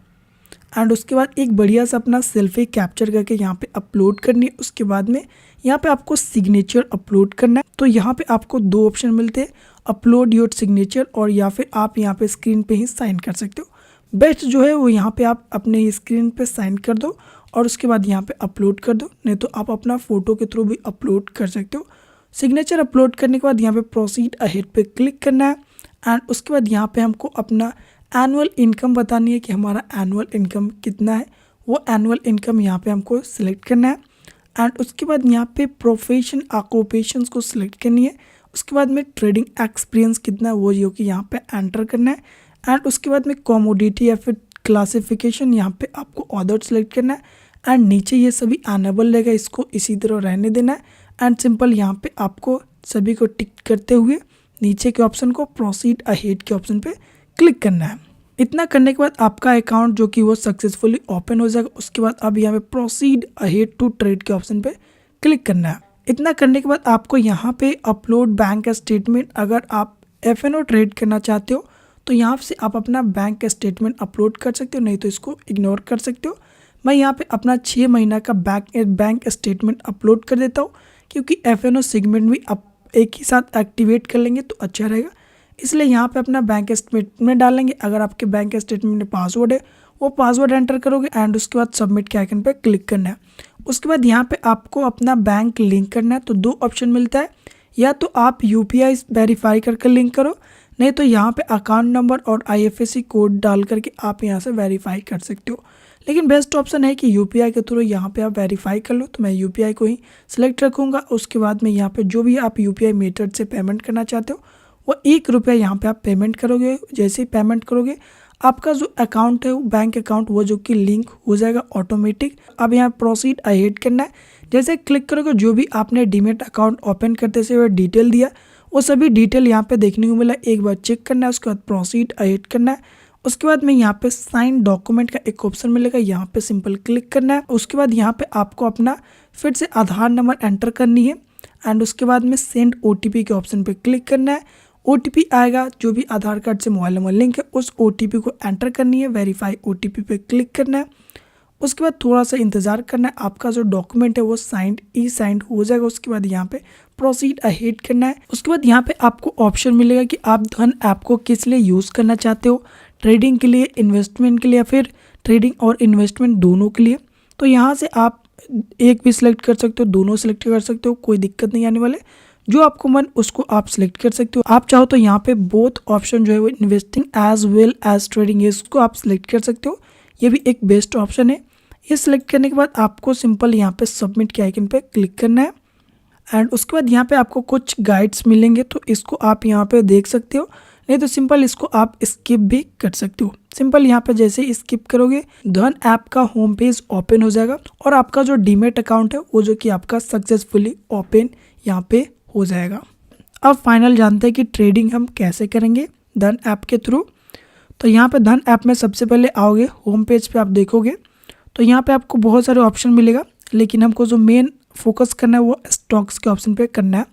एंड उसके बाद एक बढ़िया सा अपना सेल्फी कैप्चर करके यहाँ पे अपलोड करनी है। उसके बाद में यहाँ पे आपको सिग्नेचर अपलोड करना है। तो यहाँ पे आपको दो ऑप्शन मिलते हैं, अपलोड योर सिग्नेचर और या फिर आप यहाँ पे स्क्रीन पे ही साइन कर सकते हो। बेस्ट जो है वो यहाँ पे आप अपने स्क्रीन पे साइन कर दो और उसके बाद यहाँ पे अपलोड कर दो, नहीं तो आप अपना फ़ोटो के थ्रू भी अपलोड कर सकते हो। सिग्नेचर अपलोड करने के बाद यहाँ पे प्रोसीड अहेड पे क्लिक करना है एंड उसके बाद यहाँ पे हमको अपना एनुअल इनकम बतानी है कि हमारा एनुअल इनकम कितना है। वो एनुअल इनकम यहाँ पे हमको सिलेक्ट करना है एंड उसके बाद यहाँ पे प्रोफेशन ऑक्यूपेशंस को सिलेक्ट करनी है। उसके बाद में ट्रेडिंग एक्सपीरियंस कितना है वो जो कि यहाँ पे एंटर करना है एंड उसके बाद में कमोडिटी या फिर क्लासिफिकेशन यहाँ पे आपको ऑर्डर सेलेक्ट करना है एंड नीचे ये सभी अनेबल रहेगा, इसको इसी तरह रहने देना है एंड सिंपल यहाँ पे आपको सभी को टिक करते हुए नीचे के ऑप्शन को प्रोसीड अहेड के ऑप्शन पे क्लिक करना है। इतना करने के बाद आपका अकाउंट जो कि वो सक्सेसफुली ओपन हो जाएगा। उसके बाद अब यहाँ पे प्रोसीड अहेड टू ट्रेड के ऑप्शन पे क्लिक करना है। इतना करने के बाद आपको यहाँ पे अपलोड बैंक स्टेटमेंट, अगर आप FNO ट्रेड करना चाहते हो तो यहाँ से आप अपना बैंक स्टेटमेंट अपलोड कर सकते हो, नहीं तो इसको इग्नोर कर सकते हो। मैं यहाँ पे अपना 6 महीना का बैंक स्टेटमेंट अपलोड कर देता हूँ, क्योंकि FNO सेगमेंट भी आप एक ही साथ एक्टिवेट कर लेंगे तो अच्छा रहेगा। इसलिए यहाँ पे अपना बैंक स्टेटमेंट डालेंगे। अगर आपके बैंक स्टेटमेंट में पासवर्ड है वो पासवर्ड एंटर करोगे एंड उसके बाद सबमिट के आइकन पे क्लिक करना है। उसके बाद यहाँ पे आपको अपना बैंक लिंक करना है। तो दो ऑप्शन मिलता है, या तो आप UPI वेरीफाई करके लिंक करो, नहीं तो यहाँ पे अकाउंट नंबर और IFSC कोड डाल करके आप यहाँ से वेरीफाई कर सकते हो। लेकिन बेस्ट ऑप्शन है कि UPI के थ्रू यहाँ पे आप वेरीफाई कर लो, तो मैं UPI को ही सिलेक्ट रखूँगा। उसके बाद में यहाँ पे जो भी आप UPI मेथड से पेमेंट करना चाहते हो वो ₹1 यहाँ पे आप पेमेंट करोगे। जैसे ही पेमेंट करोगे आपका जो अकाउंट है वो बैंक अकाउंट वो जो कि लिंक हो जाएगा ऑटोमेटिक। अब यहाँ प्रोसीड अहेड करना है। जैसे क्लिक करोगे जो भी आपने डीमेट अकाउंट ओपन करते से डिटेल दिया वो सभी डिटेल यहाँ पे देखने को मिला, एक बार चेक करना है। उसके बाद प्रोसीड अहेड करना है। उसके बाद में यहाँ पे साइन डॉक्यूमेंट का एक ऑप्शन मिलेगा, यहाँ पे सिंपल क्लिक करना है। उसके बाद यहाँ पे आपको अपना फिर से आधार नंबर एंटर करनी है एंड उसके बाद में सेंड OTP के ऑप्शन पे क्लिक करना है। OTP आएगा, जो भी आधार कार्ड से मोबाइल नंबर लिंक है उस OTP को एंटर करनी है। वेरीफाई OTP पे क्लिक करना है। उसके बाद थोड़ा सा इंतज़ार करना है, आपका जो डॉक्यूमेंट है वो साइंड साइंड हो जाएगा। उसके बाद यहाँ पे प्रोसीड अहेड करना है। उसके बाद यहाँ पे आपको ऑप्शन मिलेगा कि आप धन ऐप को किस लिए यूज़ करना चाहते हो, ट्रेडिंग के लिए, इन्वेस्टमेंट के लिए, या फिर ट्रेडिंग और इन्वेस्टमेंट दोनों के लिए। तो यहाँ से आप एक भी सिलेक्ट कर सकते हो, दोनों सिलेक्ट कर सकते हो, कोई दिक्कत नहीं आने वाले। जो आपको मन उसको आप सिलेक्ट कर सकते हो। आप चाहो तो यहाँ पे बोथ ऑप्शन जो है वो investing as well as trading है, इसको आप सिलेक्ट कर सकते हो। ये भी एक बेस्ट ऑप्शन है। ये सिलेक्ट करने के बाद आपको सिंपल यहाँ पे सबमिट के आइकन पे क्लिक करना है एंड उसके बाद यहाँ पे आपको कुछ गाइड्स मिलेंगे, तो इसको आप यहाँ पे देख सकते हो, नहीं तो सिंपल इसको आप स्किप भी कर सकते हो। सिंपल यहाँ पे जैसे ही स्किप करोगे धन ऐप का होम पेज ओपन हो जाएगा और आपका जो डीमेट अकाउंट है वो जो कि आपका सक्सेसफुली ओपन यहाँ पे हो जाएगा। अब फाइनल जानते हैं कि ट्रेडिंग हम कैसे करेंगे धन ऐप के थ्रू। तो यहाँ पे धन ऐप में सबसे पहले आओगे, होम पेज पे आप देखोगे तो यहाँ पे आपको बहुत सारे ऑप्शन मिलेगा, लेकिन हमको जो मेन फोकस करना है वो स्टॉक्स के ऑप्शन पे करना है।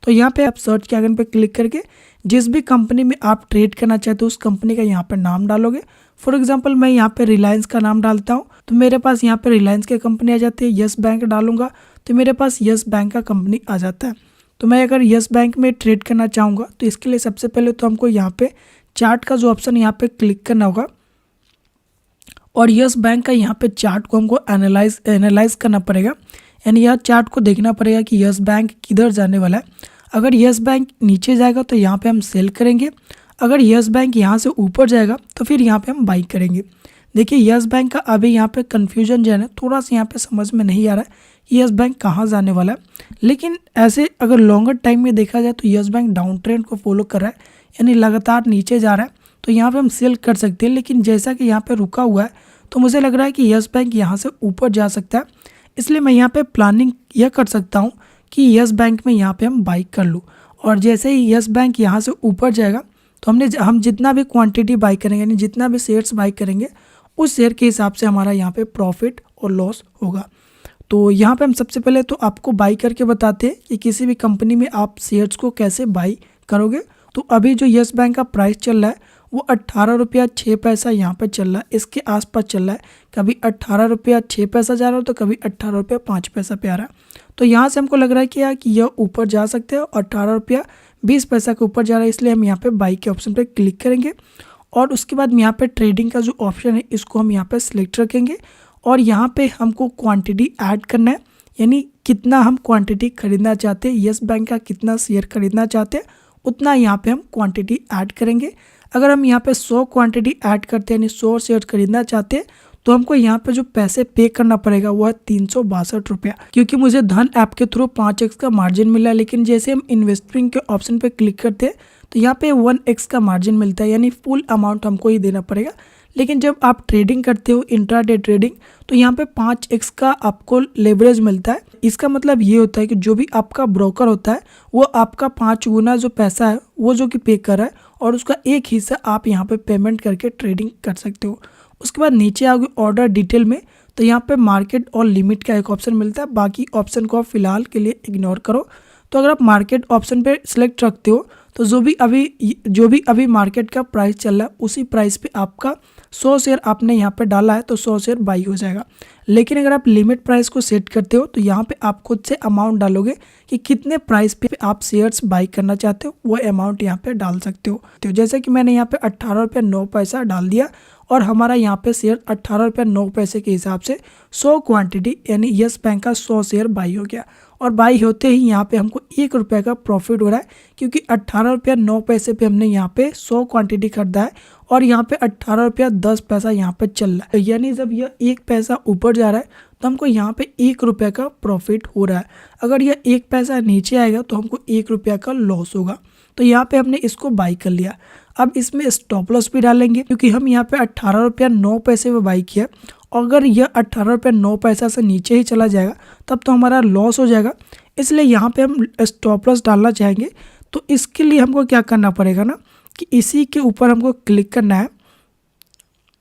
तो यहाँ पे आप सर्च के आइकन पे क्लिक करके जिस भी कंपनी में आप ट्रेड करना चाहते हो उस कंपनी का यहाँ पे नाम डालोगे। फॉर एग्जांपल मैं यहाँ पे रिलायंस का नाम डालता हूँ, तो मेरे पास यहाँ पे रिलायंस की कंपनी आ जाती है। यस बैंक डालूंगा तो मेरे पास यस बैंक का कंपनी आ जाता है। तो मैं अगर यस बैंक में ट्रेड करना चाहूँगा तो इसके लिए सबसे पहले तो हमको यहाँ पे चार्ट का जो ऑप्शन यहाँ पे क्लिक करना होगा और यस बैंक का यहाँ पे चार्ट को हमको एनालाइज करना पड़ेगा, यानी यह चार्ट को देखना पड़ेगा कि यस बैंक किधर जाने वाला है। अगर यस बैंक नीचे जाएगा तो यहाँ पे हम सेल करेंगे, अगर यस बैंक यहाँ से ऊपर जाएगा तो फिर यहाँ पे हम बाई करेंगे। देखिए यस बैंक का अभी यहाँ पे कन्फ्यूजन जो है ना थोड़ा सा यहाँ पे समझ में नहीं आ रहा है कि यस बैंक कहाँ जाने वाला है, लेकिन ऐसे अगर लॉन्गर टाइम में देखा जाए तो यस बैंक डाउन ट्रेंड को फॉलो कर रहा है, यानी लगातार नीचे जा रहा है। तो यहाँ पे हम सेल कर सकते हैं, लेकिन जैसा कि यहाँ पे रुका हुआ है तो मुझे लग रहा है कि यस बैंक यहाँ से ऊपर जा सकता है। इसलिए मैं यहाँ पे प्लानिंग यह कर सकता हूँ कि यस बैंक में यहाँ पे हम बाई कर लूँ, और जैसे ही यस बैंक यहाँ से ऊपर जाएगा तो हम जितना भी क्वांटिटी बाई करेंगे, यानी जितना भी शेयर्स बाई करेंगे उस शेयर के हिसाब से हमारा यहाँ पे प्रॉफिट और लॉस होगा। तो यहाँ पे हम सबसे पहले तो आपको बाई करके बताते हैं कि किसी भी कंपनी में आप शेयर्स को कैसे बाई करोगे। तो अभी जो यस बैंक का प्राइस चल रहा है वो 18 रुपया 6 पैसा यहाँ पे चल रहा है, इसके आसपास चल रहा है। कभी 18 रुपया 6 पैसा जा रहा है तो कभी 18 रुपया 5 पैसा पे आ रहा है। तो यहाँ से हमको लग रहा है कि यार कि यह ऊपर जा सकते हैं, 18 रुपया 20 पैसा के ऊपर जा रहा है, इसलिए हम यहाँ पे बाई के ऑप्शन पे क्लिक करेंगे। और उसके बाद यहाँ पे ट्रेडिंग का जो ऑप्शन है इसको हम यहाँ पे सिलेक्ट रखेंगे और यहाँ पे हमको क्वांटिटी ऐड करना है, यानी कितना हम क्वांटिटी खरीदना चाहते हैं, यस बैंक का कितना शेयर खरीदना चाहते हैं उतना यहाँ पे हम क्वांटिटी ऐड करेंगे। अगर हम यहाँ पे 100 क्वांटिटी ऐड करते हैं यानी 100 शेयर खरीदना चाहते हैं तो हमको यहाँ पे जो पैसे पे करना पड़ेगा वो है 362 रुपया, क्योंकि मुझे धन ऐप के थ्रू 5x का मार्जिन मिला है। लेकिन जैसे हम इन्वेस्टिंग के ऑप्शन पे क्लिक करते हैं तो यहाँ पे 1x का मार्जिन मिलता है, यानी फुल अमाउंट हमको ही देना पड़ेगा। लेकिन जब आप ट्रेडिंग करते हो इंट्राडे ट्रेडिंग तो यहाँ पे 5x का आपको लेवरेज मिलता है। इसका मतलब ये होता है कि जो भी आपका ब्रोकर होता है वो आपका 5 गुना जो पैसा है वो जो कि पे कर रहा है और उसका एक हिस्सा आप यहाँ पे पेमेंट करके ट्रेडिंग कर सकते हो। उसके बाद नीचे आओगे ऑर्डर डिटेल में तो यहाँ पे मार्केट और लिमिट का एक ऑप्शन मिलता है, बाकी ऑप्शन को आप फिलहाल के लिए इग्नोर करो। तो अगर आप मार्केट ऑप्शन पे सिलेक्ट रखते हो तो जो भी अभी मार्केट का प्राइस चल रहा है उसी प्राइस पे आपका 100 शेयर आपने यहाँ पे डाला है तो 100 शेयर बाई हो जाएगा। लेकिन अगर आप लिमिट प्राइस को सेट करते हो तो यहाँ पे आप खुद से अमाउंट डालोगे कि कितने प्राइस पे आप शेयर्स बाई करना चाहते हो, वो अमाउंट यहाँ पे डाल सकते हो। तो जैसे कि मैंने यहाँ पे 18 रुपया 9 पैसा डाल दिया और हमारा यहाँ पे शेयर 18 रुपया 9 पैसे के हिसाब से 100 क्वांटिटी यानी यस बैंक का 100 शेयर बाई हो गया। और बाई होते ही यहाँ पे हमको 1 रुपये का प्रॉफिट हो रहा है, क्योंकि 18 रुपया 9 पैसे पे हमने यहाँ पे 100 क्वांटिटी खरीदा है और यहाँ पे 18 रुपया 10 पैसा यहाँ पे चल रहा है। यानी जब यह 1 पैसा ऊपर जा रहा है तो हमको यहाँ पे 1 रुपये का प्रॉफिट हो रहा है। अगर यह 1 पैसा नीचे आएगा तो हमको 1 रुपया का लॉस होगा। तो यहाँ पे हमने इसको बाई कर लिया। अब इसमें स्टॉप लॉस भी डालेंगे, क्योंकि हम यहाँ पे 18 रुपया 9 पैसे में बाई किया। अगर यह 18 रुपया 9 पैसा से नीचे ही चला जाएगा तब तो हमारा लॉस हो जाएगा, इसलिए यहाँ पे हम स्टॉप लॉस डालना चाहेंगे। तो इसके लिए हमको क्या करना पड़ेगा ना कि इसी के ऊपर हमको क्लिक करना है,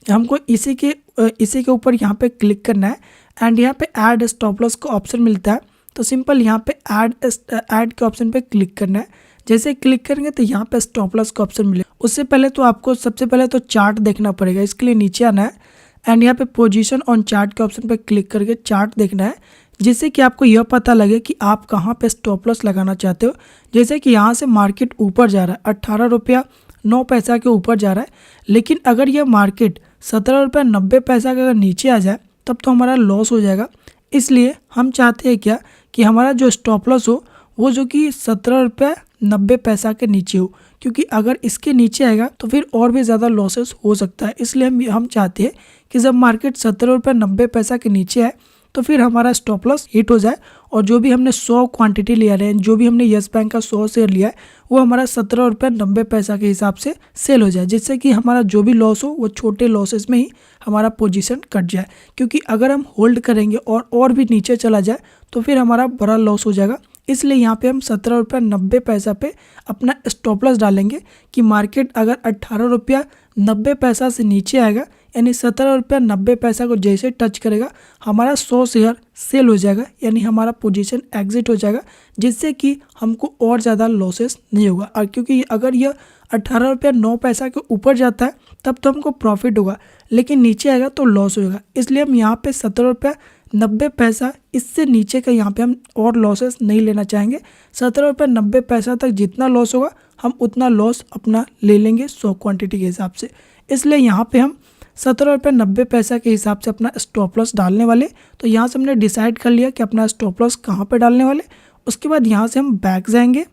हमको इसी के ऊपर यहाँ पे क्लिक करना है एंड यहाँ पे ऐड स्टॉप लॉस का ऑप्शन मिलता है। तो सिंपल यहाँ पे ऐड के ऑप्शन पे क्लिक करना है। जैसे क्लिक करेंगे तो यहाँ पे स्टॉप लॉस का ऑप्शन मिलेगा। उससे पहले तो आपको सबसे पहले तो चार्ट देखना पड़ेगा, इसके लिए नीचे आना है एंड यहाँ पे पोजीशन ऑन चार्ट के ऑप्शन पे क्लिक करके चार्ट देखना है, जिससे कि आपको यह पता लगे कि आप कहाँ पे स्टॉप लॉस लगाना चाहते हो। जैसे कि यहाँ से मार्केट ऊपर जा रहा है 18 रुपया 9 पैसा के ऊपर जा रहा है, लेकिन अगर यह मार्केट 17 रुपया 90 पैसा का अगर नीचे आ जाए तब तो हमारा लॉस हो जाएगा। इसलिए हम चाहते हैं क्या कि हमारा जो स्टॉप लॉस हो वो जो कि 17 रुपया 90 पैसा के नीचे हो, क्योंकि अगर इसके नीचे आएगा तो फिर और भी ज़्यादा लॉसेस हो सकता है। इसलिए हम चाहते हैं कि जब मार्केट 17 रुपया 90 पैसा के नीचे आए तो फिर हमारा स्टॉप लॉस हिट हो जाए और जो भी हमने 100 क्वांटिटी लिया है, जो भी हमने यस बैंक का 100 शेयर लिया है वो हमारा 17 रुपया 90 पैसा के हिसाब से सेल हो जाए, जिससे कि हमारा जो भी लॉस हो वो छोटे लॉसेस में ही हमारा पोजीशन कट जाए। क्योंकि अगर हम होल्ड करेंगे और भी नीचे चला जाए तो फिर हमारा बड़ा लॉस हो जाएगा। इसलिए यहाँ पे हम 17 रुपया 90 पैसा पे अपना स्टॉप लॉस डालेंगे कि मार्केट अगर 18 रुपया 90 पैसा से नीचे आएगा यानी 17 रुपया 90 पैसा को जैसे टच करेगा हमारा 100 शेयर सेल हो जाएगा, यानी हमारा पोजीशन एग्जिट हो जाएगा, जिससे कि हमको और ज़्यादा लॉसेस नहीं होगा। और क्योंकि अगर यह 18 रुपया 9 पैसा के ऊपर जाता है तब तो हमको प्रॉफिट होगा, लेकिन नीचे आएगा तो लॉस होगा। इसलिए हम यहाँ पे 17 रुपया 90 पैसा इससे नीचे का यहाँ पे हम और लॉसेस नहीं लेना चाहेंगे। 17 रुपया 90 पैसा तक जितना लॉस होगा हम उतना लॉस अपना ले लेंगे 100 क्वांटिटी के हिसाब से। इसलिए यहाँ पे हम 17 रुपया 90 पैसा के हिसाब से अपना स्टॉप लॉस डालने वाले। तो यहाँ से हमने डिसाइड कर लिया कि अपना स्टॉप लॉस कहाँ पे डालने वाले। उसके बाद यहाँ से हम बैक जाएंगे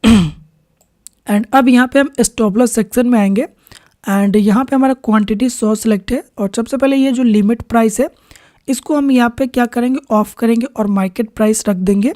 एंड अब यहाँ पे हम स्टॉप लॉस सेक्शन में आएंगे एंड यहाँ पे हमारा क्वांटिटी 100 सिलेक्ट है। और सबसे पहले ये जो लिमिट प्राइस है इसको हम यहाँ पे क्या करेंगे, ऑफ करेंगे और मार्केट प्राइस रख देंगे।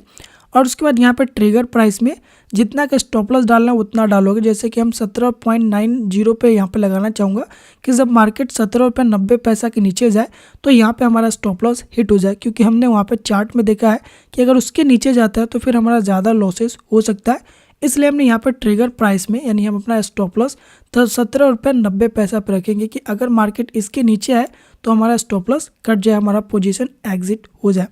और उसके बाद यहाँ पे ट्रिगर प्राइस में जितना का स्टॉप लॉस डालना है उतना डालोगे। जैसे कि हम 17.90 पे यहाँ पे लगाना चाहूँगा कि जब मार्केट 17 रुपया 90 पैसा के नीचे जाए तो यहाँ पे हमारा स्टॉप लॉस हिट हो जाए, क्योंकि हमने वहाँ पे चार्ट में देखा है कि अगर उसके नीचे जाता है तो फिर हमारा ज़्यादा लॉसेस हो सकता है। इसलिए हमने यहाँ पर ट्रिगर प्राइस में यानी हम अपना स्टॉप लॉस 17 रुपया 90 पैसा पर रखेंगे कि अगर मार्केट इसके नीचे आए तो हमारा स्टॉप लॉस कट जाए, हमारा पोजीशन एग्जिट हो जाए।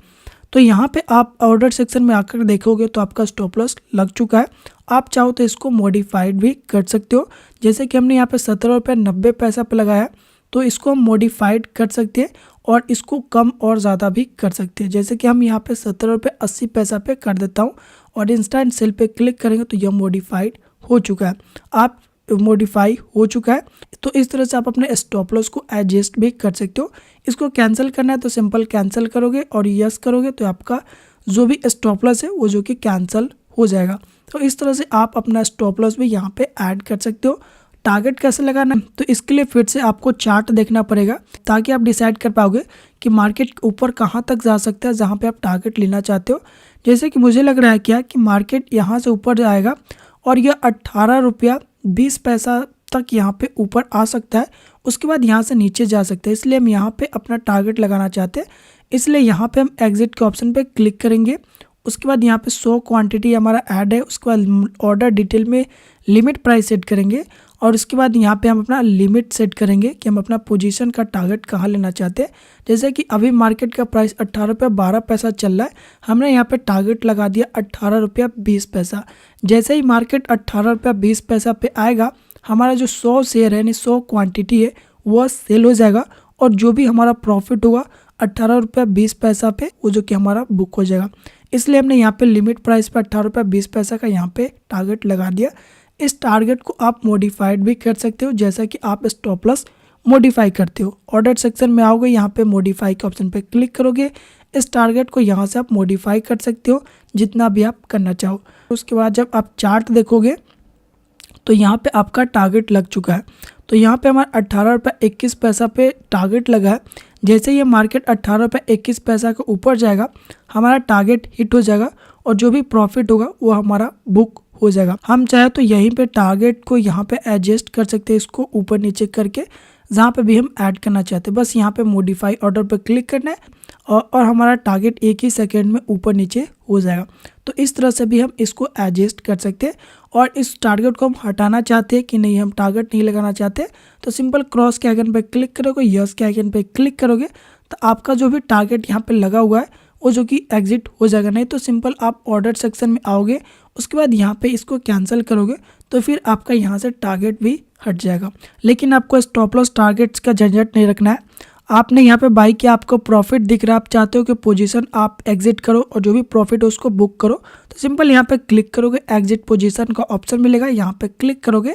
तो यहाँ पे आप ऑर्डर सेक्शन में आकर देखोगे तो आपका स्टॉप लॉस लग चुका है। आप चाहो तो इसको मॉडिफाइड भी कर सकते हो। जैसे कि हमने यहाँ पे 17 रुपये 90 पैसा पे लगाया, तो इसको हम मॉडिफाइड कर सकते हैं और इसको कम और ज़्यादा भी कर सकते हैं। जैसे कि हम यहाँ पे 17 रुपये 80 पैसा पे कर देता हूँ और इंस्टेंट सेल पे क्लिक करेंगे तो यह मॉडिफाइड हो चुका है। आप मॉडिफाई हो चुका है। तो इस तरह से आप अपने स्टॉप लॉस को एडजस्ट भी कर सकते हो। इसको कैंसिल करना है तो सिंपल कैंसिल करोगे और यस करोगे तो आपका जो भी स्टॉप लॉस है वो जो कि कैंसिल हो जाएगा। तो इस तरह से आप अपना स्टॉप लॉस भी यहाँ पे ऐड कर सकते हो। टारगेट कैसे लगाना है, तो इसके लिए फिर से आपको चार्ट देखना पड़ेगा ताकि आप डिसाइड कर पाओगे कि मार्केट ऊपर कहाँ तक जा सकता है जहाँ पे आप टारगेट लेना चाहते हो। जैसे कि मुझे लग रहा है क्या कि मार्केट यहाँ से ऊपर जाएगा और यह 18 रुपया 20 पैसा तक यहाँ पे ऊपर आ सकता है, उसके बाद यहाँ से नीचे जा सकता है। इसलिए हम यहाँ पे अपना टारगेट लगाना चाहते हैं, इसलिए यहाँ पे हम एग्जिट के ऑप्शन पे क्लिक करेंगे। उसके बाद यहाँ पे 100 क्वांटिटी हमारा ऐड है, उसके बाद ऑर्डर डिटेल में लिमिट प्राइस सेट करेंगे और उसके बाद यहाँ पे हम अपना लिमिट सेट करेंगे कि हम अपना पोजीशन का टारगेट कहाँ लेना चाहते हैं। जैसे कि अभी मार्केट का प्राइस 18 रुपया 12 पैसा चल रहा है, हमने यहाँ पे टारगेट लगा दिया 18 रुपया 20 पैसा। जैसे ही मार्केट 18 रुपया 20 पैसा पे आएगा, हमारा जो 100 शेयर है यानी 100 क्वान्टिटी है वह सेल हो जाएगा और जो भी हमारा प्रॉफिट होगा 18 रुपया 20 पैसा पे वो जो कि हमारा बुक हो जाएगा। इसलिए हमने यहाँ पे लिमिट प्राइस पे 18 रुपया 20 पैसा का यहाँ पे टारगेट लगा दिया। इस टारगेट को आप मॉडिफाइड भी कर सकते हो, जैसा कि आप स्टॉप लॉस मॉडिफाई करते हो। ऑर्डर सेक्शन में आओगे, यहाँ पे मॉडिफाई के ऑप्शन पे क्लिक करोगे। इस टारगेट को यहाँ से आप मॉडिफाई कर सकते हो जितना भी आप करना चाहो। उसके बाद जब आप चार्ट देखोगे तो यहाँ पे आपका टारगेट लग चुका है। तो यहाँ पे हमारा 18 रुपया 21 पैसा पे टारगेट लगा है। जैसे ये मार्केट 18 रुपया 21 पैसा के ऊपर जाएगा, हमारा टारगेट हिट हो जाएगा और जो भी प्रॉफिट होगा वो हमारा बुक हो जाएगा। हम चाहे तो यहीं पे टारगेट को यहाँ पे एडजस्ट कर सकते हैं, इसको ऊपर नीचे करके जहाँ पे भी हम ऐड करना चाहते हैं। बस यहाँ पे मॉडिफाई ऑर्डर पे क्लिक करना है और हमारा टारगेट एक ही सेकंड में ऊपर नीचे हो जाएगा। तो इस तरह से भी हम इसको एडजस्ट कर सकते हैं। और इस टारगेट को हम हटाना चाहते हैं कि नहीं, हम टारगेट नहीं लगाना चाहते, तो सिंपल क्रॉस के आइकन पे क्लिक करोगे, यस के आइकन पे क्लिक करोगे तो आपका जो भी टारगेट यहाँ पे लगा हुआ है वो जो कि एग्जिट हो जाएगा। नहीं तो सिंपल आप ऑर्डर सेक्शन में आओगे, उसके बाद यहाँ पे इसको कैंसिल करोगे तो फिर आपका यहाँ से टारगेट भी हट जाएगा। लेकिन आपको स्टॉप लॉस टारगेट्स का झंझट नहीं रखना है। आपने यहाँ पे बाई किया, आपको प्रॉफिट दिख रहा है, आप चाहते हो कि पोजीशन आप एग्जिट करो और जो भी प्रॉफिट हो उसको बुक करो, तो सिंपल यहाँ पे क्लिक करोगे, एग्जिट पोजीशन का ऑप्शन मिलेगा, यहाँ पे क्लिक करोगे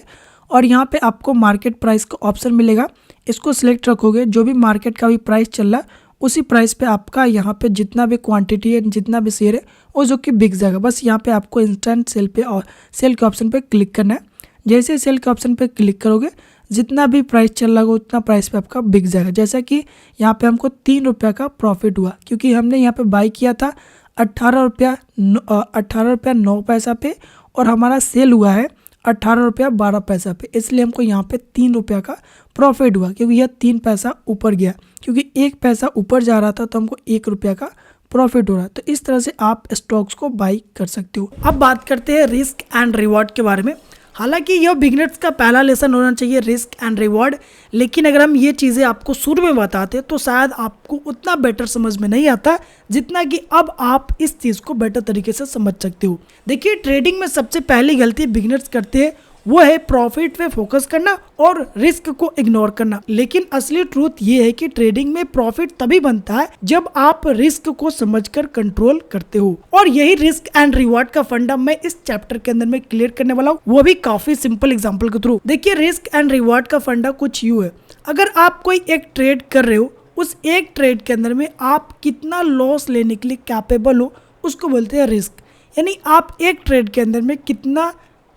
और यहाँ पे आपको मार्केट प्राइस का ऑप्शन मिलेगा। इसको सिलेक्ट रखोगे, जो भी मार्केट का भी प्राइस चल रहा है उसी प्राइस पे आपका यहाँ पे जितना भी क्वांटिटी है, जितना भी शेयर है वो जो कि बिक जाएगा। बस यहाँ पे आपको इंस्टेंट सेल पे और सेल के ऑप्शन पे क्लिक करना है। जैसे सेल के ऑप्शन पे क्लिक करोगे, जितना भी प्राइस चल रहा होगा उतना प्राइस पे आपका बिक जाएगा। जैसा कि यहाँ पे हमको 3 रुपया का प्रॉफिट हुआ, क्योंकि हमने यहाँ पे बाई किया था 18 रुपया 9 पैसा पे और हमारा सेल हुआ है 18 रुपया 12 पैसा पे, इसलिए हमको यहाँ पे 3 रुपया का प्रॉफिट हुआ, क्योंकि यह 3 पैसा ऊपर गया। क्योंकि 1 पैसा ऊपर जा रहा था तो हमको 1 रुपया का प्रॉफिट हो रहा है। तो इस तरह से आप स्टॉक्स को बाई कर सकते हो। अब बात करते हैं रिस्क एंड रिवॉर्ड के बारे में। हालांकि यह बिगनर्स का पहला लेसन होना चाहिए, रिस्क एंड रिवॉर्ड, लेकिन अगर हम ये चीज़ें आपको शुरू में बताते तो शायद आपको उतना बेटर समझ में नहीं आता जितना कि अब आप इस चीज़ को बेटर तरीके से समझ सकते हो। देखिए, ट्रेडिंग में सबसे पहली गलती बिगनर्स करते हैं वो है प्रॉफिट पे फोकस करना और रिस्क को इग्नोर करना। लेकिन असली ट्रूथ ये है कि ट्रेडिंग में प्रॉफिट तभी बनता है जब आप रिस्क को समझकर कंट्रोल करते हो, और यही रिस्क एंड रिवॉर्ड का फंडा मैं इस चैप्टर के अंदर में क्लियर करने वाला हूँ, वो भी काफी सिंपल एग्जाम्पल के थ्रू। देखिए, रिस्क एंड रिवॉर्ड का फंडा कुछ यूं है। अगर आप कोई एक ट्रेड कर रहे हो, उस एक ट्रेड के अंदर में आप कितना लॉस लेने के लिए कैपेबल हो उसको बोलते हैं रिस्क। यानी आप एक ट्रेड के अंदर में कितना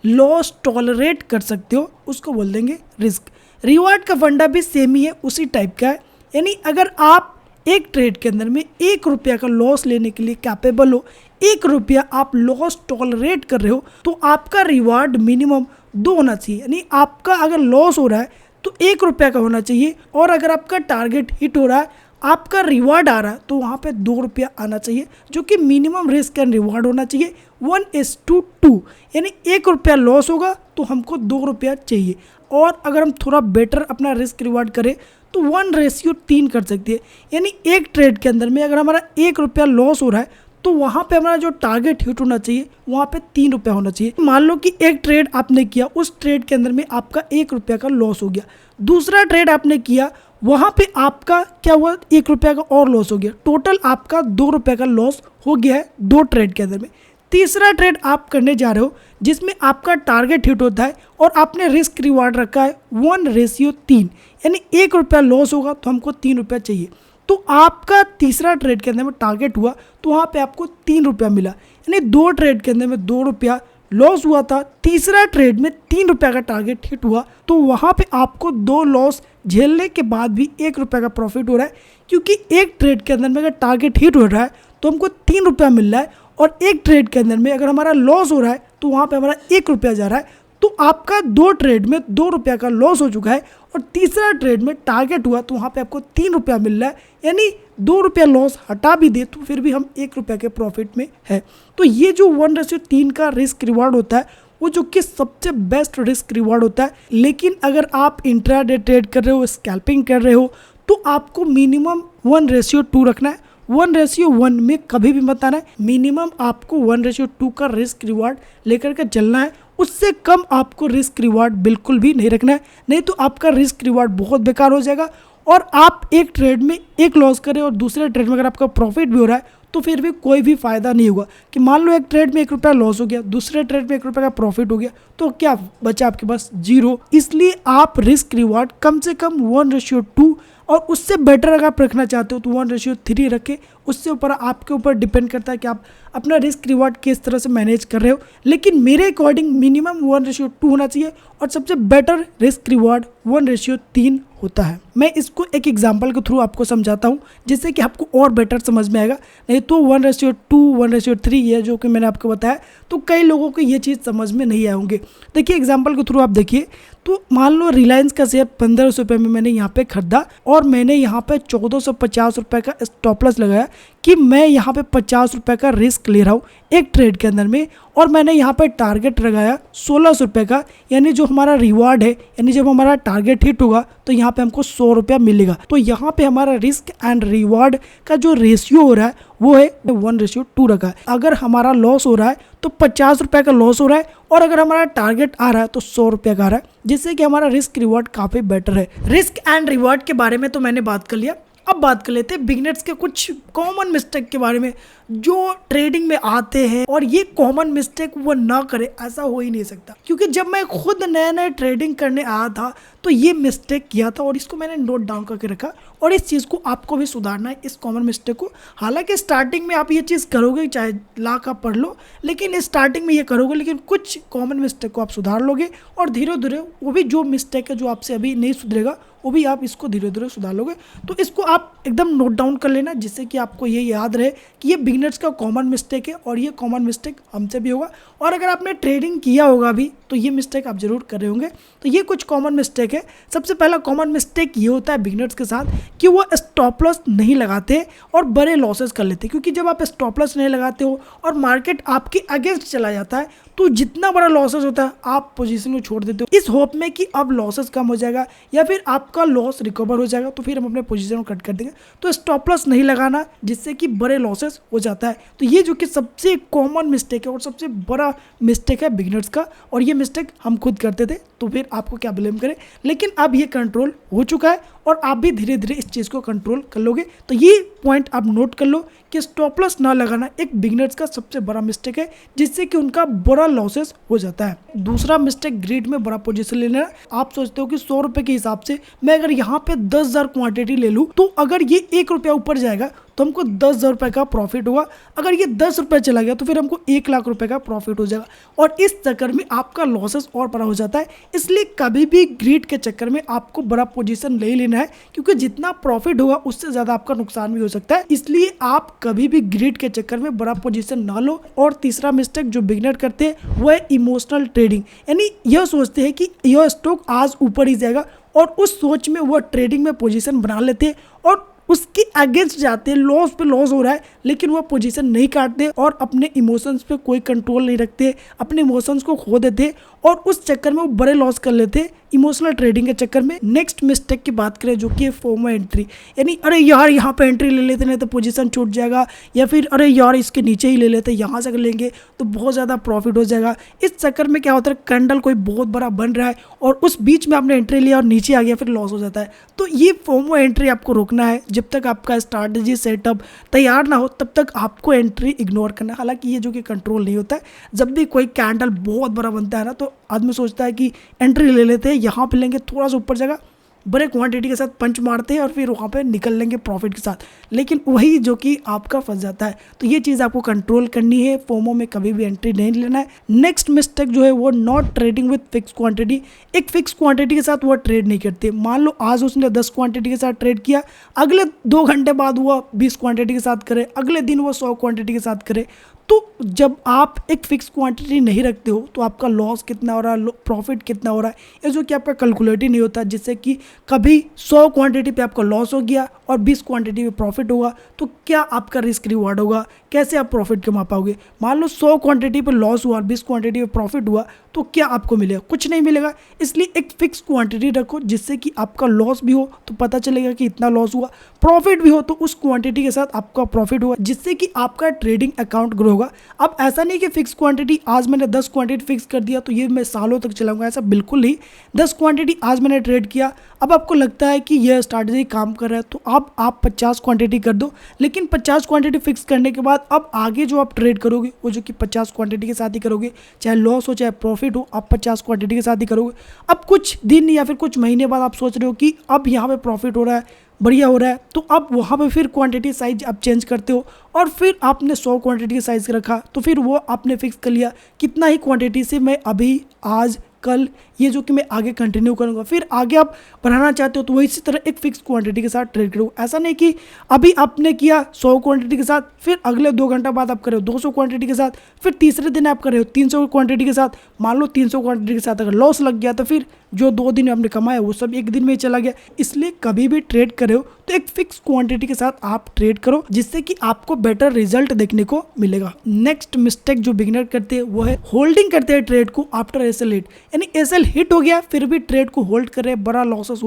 लॉस टॉलरेट कर सकते हो उसको बोल देंगे रिस्क। रिवॉर्ड का फंडा भी सेम ही है, उसी टाइप का है। यानी अगर आप एक ट्रेड के अंदर में 1 रुपया का लॉस लेने के लिए कैपेबल हो, 1 रुपया आप लॉस टॉलरेट कर रहे हो, तो आपका रिवॉर्ड मिनिमम 2 होना चाहिए। यानी आपका अगर लॉस हो रहा है तो 1 रुपया का होना चाहिए, और अगर आपका टारगेट हिट हो रहा है, आपका रिवॉर्ड आ रहा है, तो वहाँ पे 2 रुपया आना चाहिए, जो कि मिनिमम रिस्क एंड रिवॉर्ड होना चाहिए 1:2। यानी 1 रुपया लॉस होगा तो हमको 2 रुपया चाहिए। और अगर हम थोड़ा बेटर अपना रिस्क रिवॉर्ड करें तो 1:3 कर सकती है। यानी एक ट्रेड के अंदर में अगर हमारा 1 रुपया लॉस हो रहा है तो वहाँ पे हमारा जो टारगेट हिट होना चाहिए वहाँ पे 3 रुपया होना चाहिए। मान लो कि एक ट्रेड आपने किया, उस ट्रेड के अंदर में आपका 1 रुपया का लॉस हो गया। दूसरा ट्रेड आपने किया, वहाँ पे आपका क्या हुआ, 1 रुपया का और लॉस हो गया। टोटल आपका 2 रुपये का लॉस हो गया है 2 ट्रेड के अंदर में। तीसरा ट्रेड आप करने जा रहे हो जिसमें आपका टारगेट हिट होता है और आपने रिस्क रिवार्ड रखा है 1:3, यानी 1 रुपया लॉस होगा तो हमको 3 रुपया चाहिए। तो आपका तीसरा ट्रेड के अंदर में टारगेट हुआ तो वहाँ पे आपको 3 रुपया मिला, यानी 2 ट्रेड के अंदर में 2 रुपया लॉस हुआ था। तीसरा ट्रेड में 3 रुपया का टारगेट हिट हुआ तो वहाँ पे आपको 2 लॉस झेलने के बाद भी 1 रुपया का प्रॉफिट हो रहा है, क्योंकि एक ट्रेड के अंदर में अगर टारगेट हिट हो रहा है तो हमको 3 रुपया मिल रहा है, और एक ट्रेड के अंदर में अगर हमारा लॉस हो रहा है तो वहाँ पे हमारा 1 रुपया जा रहा है। तो आपका 2 ट्रेड में 2 रुपया का लॉस हो चुका है, और तीसरा ट्रेड में टारगेट हुआ तो वहाँ पे आपको 3 रुपया मिल रहा है, यानी 2 रुपया लॉस हटा भी दे तो फिर भी हम 1 रुपया के प्रॉफिट में है। तो ये जो 1:3 का रिस्क रिवार्ड होता है वो जो कि सबसे बेस्ट रिस्क रिवार्ड होता है। लेकिन अगर आप इंट्राडे ट्रेड कर रहे हो, स्कैल्पिंग कर रहे हो, तो आपको मिनिमम 1:2 रखना है। 1:1 में कभी भी मत आना है। मिनिमम आपको 1:2 का रिस्क रिवार्ड लेकर के चलना है। उससे कम आपको रिस्क रिवार्ड बिल्कुल भी नहीं रखना है, नहीं तो आपका रिस्क रिवार्ड बहुत बेकार हो जाएगा और आप एक ट्रेड में 1 लॉस करें और दूसरे ट्रेड में अगर आपका प्रॉफिट भी हो रहा है तो फिर भी कोई भी फायदा नहीं होगा। कि मान लो एक ट्रेड में 1 रुपया लॉस हो गया, दूसरे ट्रेड में 1 रुपया का प्रॉफिट हो गया, तो क्या बचा आपके पास, 0। इसलिए आप रिस्क रिवार्ड कम से कम 1:2 और उससे बेटर अगर आप रखना चाहते हो तो 1:3 रखें। उससे ऊपर आपके ऊपर डिपेंड करता है कि आप अपना रिस्क रिवार्ड किस तरह से मैनेज कर रहे हो। लेकिन मेरे अकॉर्डिंग मिनिमम 1:2 होना चाहिए और सबसे बेटर रिस्क रिवार्ड 1:3 होता है। मैं इसको एक एग्जांपल के थ्रू आपको समझाता हूँ जिससे कि आपको और बेटर समझ में आएगा। नहीं तो 1:2 1:3 ये जो कि मैंने आपको बताया तो कई लोगों को ये चीज़ समझ में नहीं आए होंगे। देखिए एग्जाम्पल के थ्रू आप देखिए, तो मान लो रिलायंस का शेयर 1500 रुपये में मैंने यहाँ पे खरीदा और मैंने यहाँ पे 1450 रुपये का स्टॉप लॉस लगाया कि मैं यहाँ पे 50 रुपये का रिस्क ले रहा हूँ एक ट्रेड के अंदर में, और मैंने यहाँ पे टारगेट लगाया 1600 रुपये का, यानी जो हमारा रिवार्ड है, यानी जब हमारा टारगेट हिट होगा तो यहाँ पे हमको 100 रुपया मिलेगा। तो यहाँ पे हमारा रिस्क एंड रिवार्ड का जो रेशियो हो रहा है वो है 1:2 रखा है। अगर हमारा लॉस हो रहा है तो 50 रुपये का लॉस हो रहा है, और अगर हमारा टारगेट आ रहा है तो 100 रुपये का आ रहा है, जिससे कि हमारा रिस्क रिवार्ड काफ़ी बेटर है। रिस्क एंड रिवार्ड के बारे में तो मैंने बात कर लिया। अब बात कर लेते हैं बिगिनर्स के कुछ कॉमन मिस्टेक के बारे में जो ट्रेडिंग में आते हैं, और ये कॉमन मिस्टेक वो ना करे ऐसा हो ही नहीं सकता। क्योंकि जब मैं खुद नया नया ट्रेडिंग करने आया था तो ये मिस्टेक किया था और इसको मैंने नोट डाउन करके रखा, और इस चीज़ को आपको भी सुधारना है, इस कॉमन मिस्टेक को। हालांकि स्टार्टिंग में आप ये चीज़ करोगे चाहे लाख आप पढ़ लो, लेकिन स्टार्टिंग में ये करोगे, लेकिन कुछ कॉमन मिस्टेक को आप सुधार लोगे और धीरे धीरे वो भी जो मिस्टेक है जो आपसे अभी नहीं सुधरेगा वो भी आप इसको धीरे धीरे सुधार लोगे। तो इसको आप एकदम नोट डाउन कर लेना जिससे कि आपको ये याद रहे कि ये बिगिनर्स का कॉमन मिस्टेक है और ये कॉमन मिस्टेक हमसे भी होगा, और अगर आपने ट्रेडिंग किया होगा भी तो ये मिस्टेक आप जरूर कर रहे होंगे। तो ये कुछ कॉमन मिस्टेक है। सबसे पहला कॉमन मिस्टेक ये होता है बिगिनर्स के साथ कि वो स्टॉप लॉस नहीं लगाते और बड़े लॉसेस कर लेते, क्योंकि जब आप स्टॉप लॉस नहीं लगाते हो और मार्केट आपके अगेंस्ट चला जाता है तो जितना बड़ा लॉसेस होता है आप पोजीशन को छोड़ देते हो इस होप में कि अब लॉसेस कम हो जाएगा या फिर आपका लॉस रिकवर हो जाएगा तो फिर हम अपने पोजीशन को कट कर देंगे। तो स्टॉप लॉस नहीं लगाना जिससे कि बड़े लॉसेस हो जाता है। तो ये जो कि सबसे कॉमन मिस्टेक है और सबसे बड़ा मिस्टेक है बिगिनर्स का, और ये मिस्टेक हम खुद करते थे तो फिर आपको क्या ब्लेम करें। लेकिन अब ये कंट्रोल हो चुका है और आप भी धीरे धीरे इस चीज़ को कंट्रोल कर लोगे। तो ये पॉइंट आप नोट कर लो कि स्टॉप लॉस ना लगाना एक बिगिनर्स का सबसे बड़ा मिस्टेक है जिससे कि उनका बड़ा लॉसेस हो जाता है। दूसरा मिस्टेक ग्रीड में बड़ा पोजीशन ले लेना। आप सोचते हो कि 100 रुपये के हिसाब से मैं अगर यहाँ पे 10,000 क्वांटिटी ले लूँ तो अगर ये 1 रुपया ऊपर जाएगा तो हमको 10,000 रुपये का प्रॉफिट होगा, अगर ये 10 रुपये चला गया तो फिर हमको 1 लाख रुपए का प्रॉफिट हो जाएगा, और इस चक्कर में आपका लॉसेस और बड़ा हो जाता है। इसलिए कभी भी ग्रीड के चक्कर में आपको बड़ा पोजीशन नहीं लेना है, क्योंकि जितना प्रॉफिट होगा उससे ज़्यादा आपका नुकसान भी हो सकता है। इसलिए आप कभी भी ग्रीड के चक्कर में बड़ा पोजीशन ना लो। और तीसरा मिस्टेक जो बिगिनर करते हैं वो है इमोशनल ट्रेडिंग, यानी यह सोचते हैं कि यह स्टॉक आज ऊपर ही जाएगा और उस सोच में वो ट्रेडिंग में पोजीशन बना लेते हैं और उसके अगेंस्ट जाते हैं, लॉस पे लॉस हो रहा है लेकिन वो पोजीशन नहीं काटते और अपने इमोशंस पे कोई कंट्रोल नहीं रखते, अपने इमोशंस को खो देते और उस चक्कर में वो बड़े लॉस कर लेते इमोशनल ट्रेडिंग के चक्कर में। नेक्स्ट मिस्टेक की बात करें जो कि है फोमो एंट्री, यानी अरे यार यहाँ पे एंट्री ले लेते नहीं तो पोजीशन छूट जाएगा, या फिर अरे यार इसके नीचे ही ले लेते, यहाँ से लेंगे तो बहुत ज़्यादा प्रॉफिट हो जाएगा। इस चक्कर में क्या होता है, कैंडल कोई बहुत बड़ा बन रहा है और उस बीच में आपने एंट्री लिया और नीचे आ गया, फिर लॉस हो जाता है। तो ये फोमो एंट्री आपको रोकना है। जब तक आपका स्ट्रैटेजी सेटअप तैयार ना हो तब तक आपको एंट्री इग्नोर करना है। हालांकि ये जो कि कंट्रोल नहीं होता है, जब भी कोई कैंडल बहुत बड़ा बनता है ना तो आदमी सोचता है कि एंट्री ले लेते हैं, यहाँ पे लेंगे, थोड़ा सा ऊपर जगह बड़े क्वांटिटी के साथ पंच मारते हैं और फिर वहाँ पे निकल लेंगे प्रॉफिट के साथ, लेकिन वही जो कि आपका फंस जाता है। तो ये चीज़ आपको कंट्रोल करनी है, फोमो में कभी भी एंट्री नहीं लेना है। नेक्स्ट मिस्टेक जो है वो not trading with fix quantity. एक फिक्स क्वांटिटी के साथ वो ट्रेड नहीं करते। मान लो आज उसने 10 क्वांटिटी के साथ ट्रेड किया, अगले 2 घंटे बाद वो 20 क्वांटिटी के साथ करे, अगले दिन वो 100 क्वांटिटी के साथ करे। तो जब आप एक फिक्स क्वांटिटी नहीं रखते हो तो आपका लॉस कितना हो रहा है, प्रॉफिट कितना हो रहा है, ये जो कि आपका कैलकुलेट ही नहीं होता, जिससे कि कभी 100 क्वांटिटी पे आपका लॉस हो गया और 20 क्वांटिटी पे प्रॉफिट होगा, तो क्या आपका रिस्क रिवार्ड होगा, कैसे आप प्रॉफिट कमा पाओगे। मान लो 100 क्वांटिटी पे लॉस हुआ और 20 क्वांटिटी पे प्रॉफिट हुआ, तो क्या आपको मिलेगा, कुछ नहीं मिलेगा। इसलिए एक फिक्स क्वांटिटी रखो जिससे कि आपका लॉस भी हो तो पता चलेगा कि इतना लॉस हुआ, प्रॉफिट भी हो तो उस क्वांटिटी के साथ आपका प्रॉफिट हुआ, जिससे कि आपका ट्रेडिंग अकाउंट ग्रो होगा। अब ऐसा नहीं कि फिक्स क्वांटिटी आज मैंने 10 क्वांटिटी फिक्स कर दिया तो ये मैं सालों तक चलाऊंगा, ऐसा बिल्कुल नहीं। 10 क्वांटिटी आज मैंने ट्रेड किया, अब आपको लगता है कि यह स्ट्रैटेजी काम कर रहा है तो अब आप 50 क्वांटिटी कर दो, लेकिन 50 क्वांटिटी फिक्स करने के बाद अब आगे जो आप ट्रेड करोगे वो जो कि 50 क्वांटिटी के साथ ही करोगे, चाहे लॉस हो चाहे प्रॉफिट हो, आप 50 क्वांटिटी के साथ ही करोगे। अब कुछ दिन या फिर कुछ महीने बाद आप सोच रहे हो कि अब यहाँ पे प्रॉफिट हो रहा है, बढ़िया हो रहा है, तो अब वहाँ पे फिर क्वांटिटी साइज आप चेंज करते हो और फिर आपने 100 क्वांटिटी का साइज रखा, तो फिर वो आपने फिक्स कर लिया कितना ही क्वांटिटी से मैं अभी आज कल ये जो कि मैं आगे कंटिन्यू करूंगा। फिर आगे आप बढ़ाना चाहते हो तो वही इसी तरह एक फिक्स क्वांटिटी के साथ ट्रेड करो। ऐसा नहीं कि अभी आपने किया 100 क्वांटिटी के साथ, फिर अगले 2 घंटा बाद आप कर रहे हो 200 क्वांटिटी के साथ, फिर तीसरे दिन आप कर रहे हो 300 क्वांटिटी के साथ। मान लो 300 क्वांटिटी के साथ अगर लॉस लग गया तो फिर जो 2 दिन आपने कमाया वो सब 1 दिन में ही चला गया। इसलिए कभी भी ट्रेड करे हो तो एक फिक्स क्वांटिटी के साथ आप ट्रेड करो, जिससे कि आपको बेटर रिजल्ट देखने को मिलेगा। नेक्स्ट मिस्टेक जो बिगिनर करते हैं वो है होल्डिंग करते हैं ट्रेड को आफ्टर एसएल हिट, यानी एसएल हिट हो गया फिर भी ट्रेड को होल्ड कर रहे हैं, बड़ा लॉसेस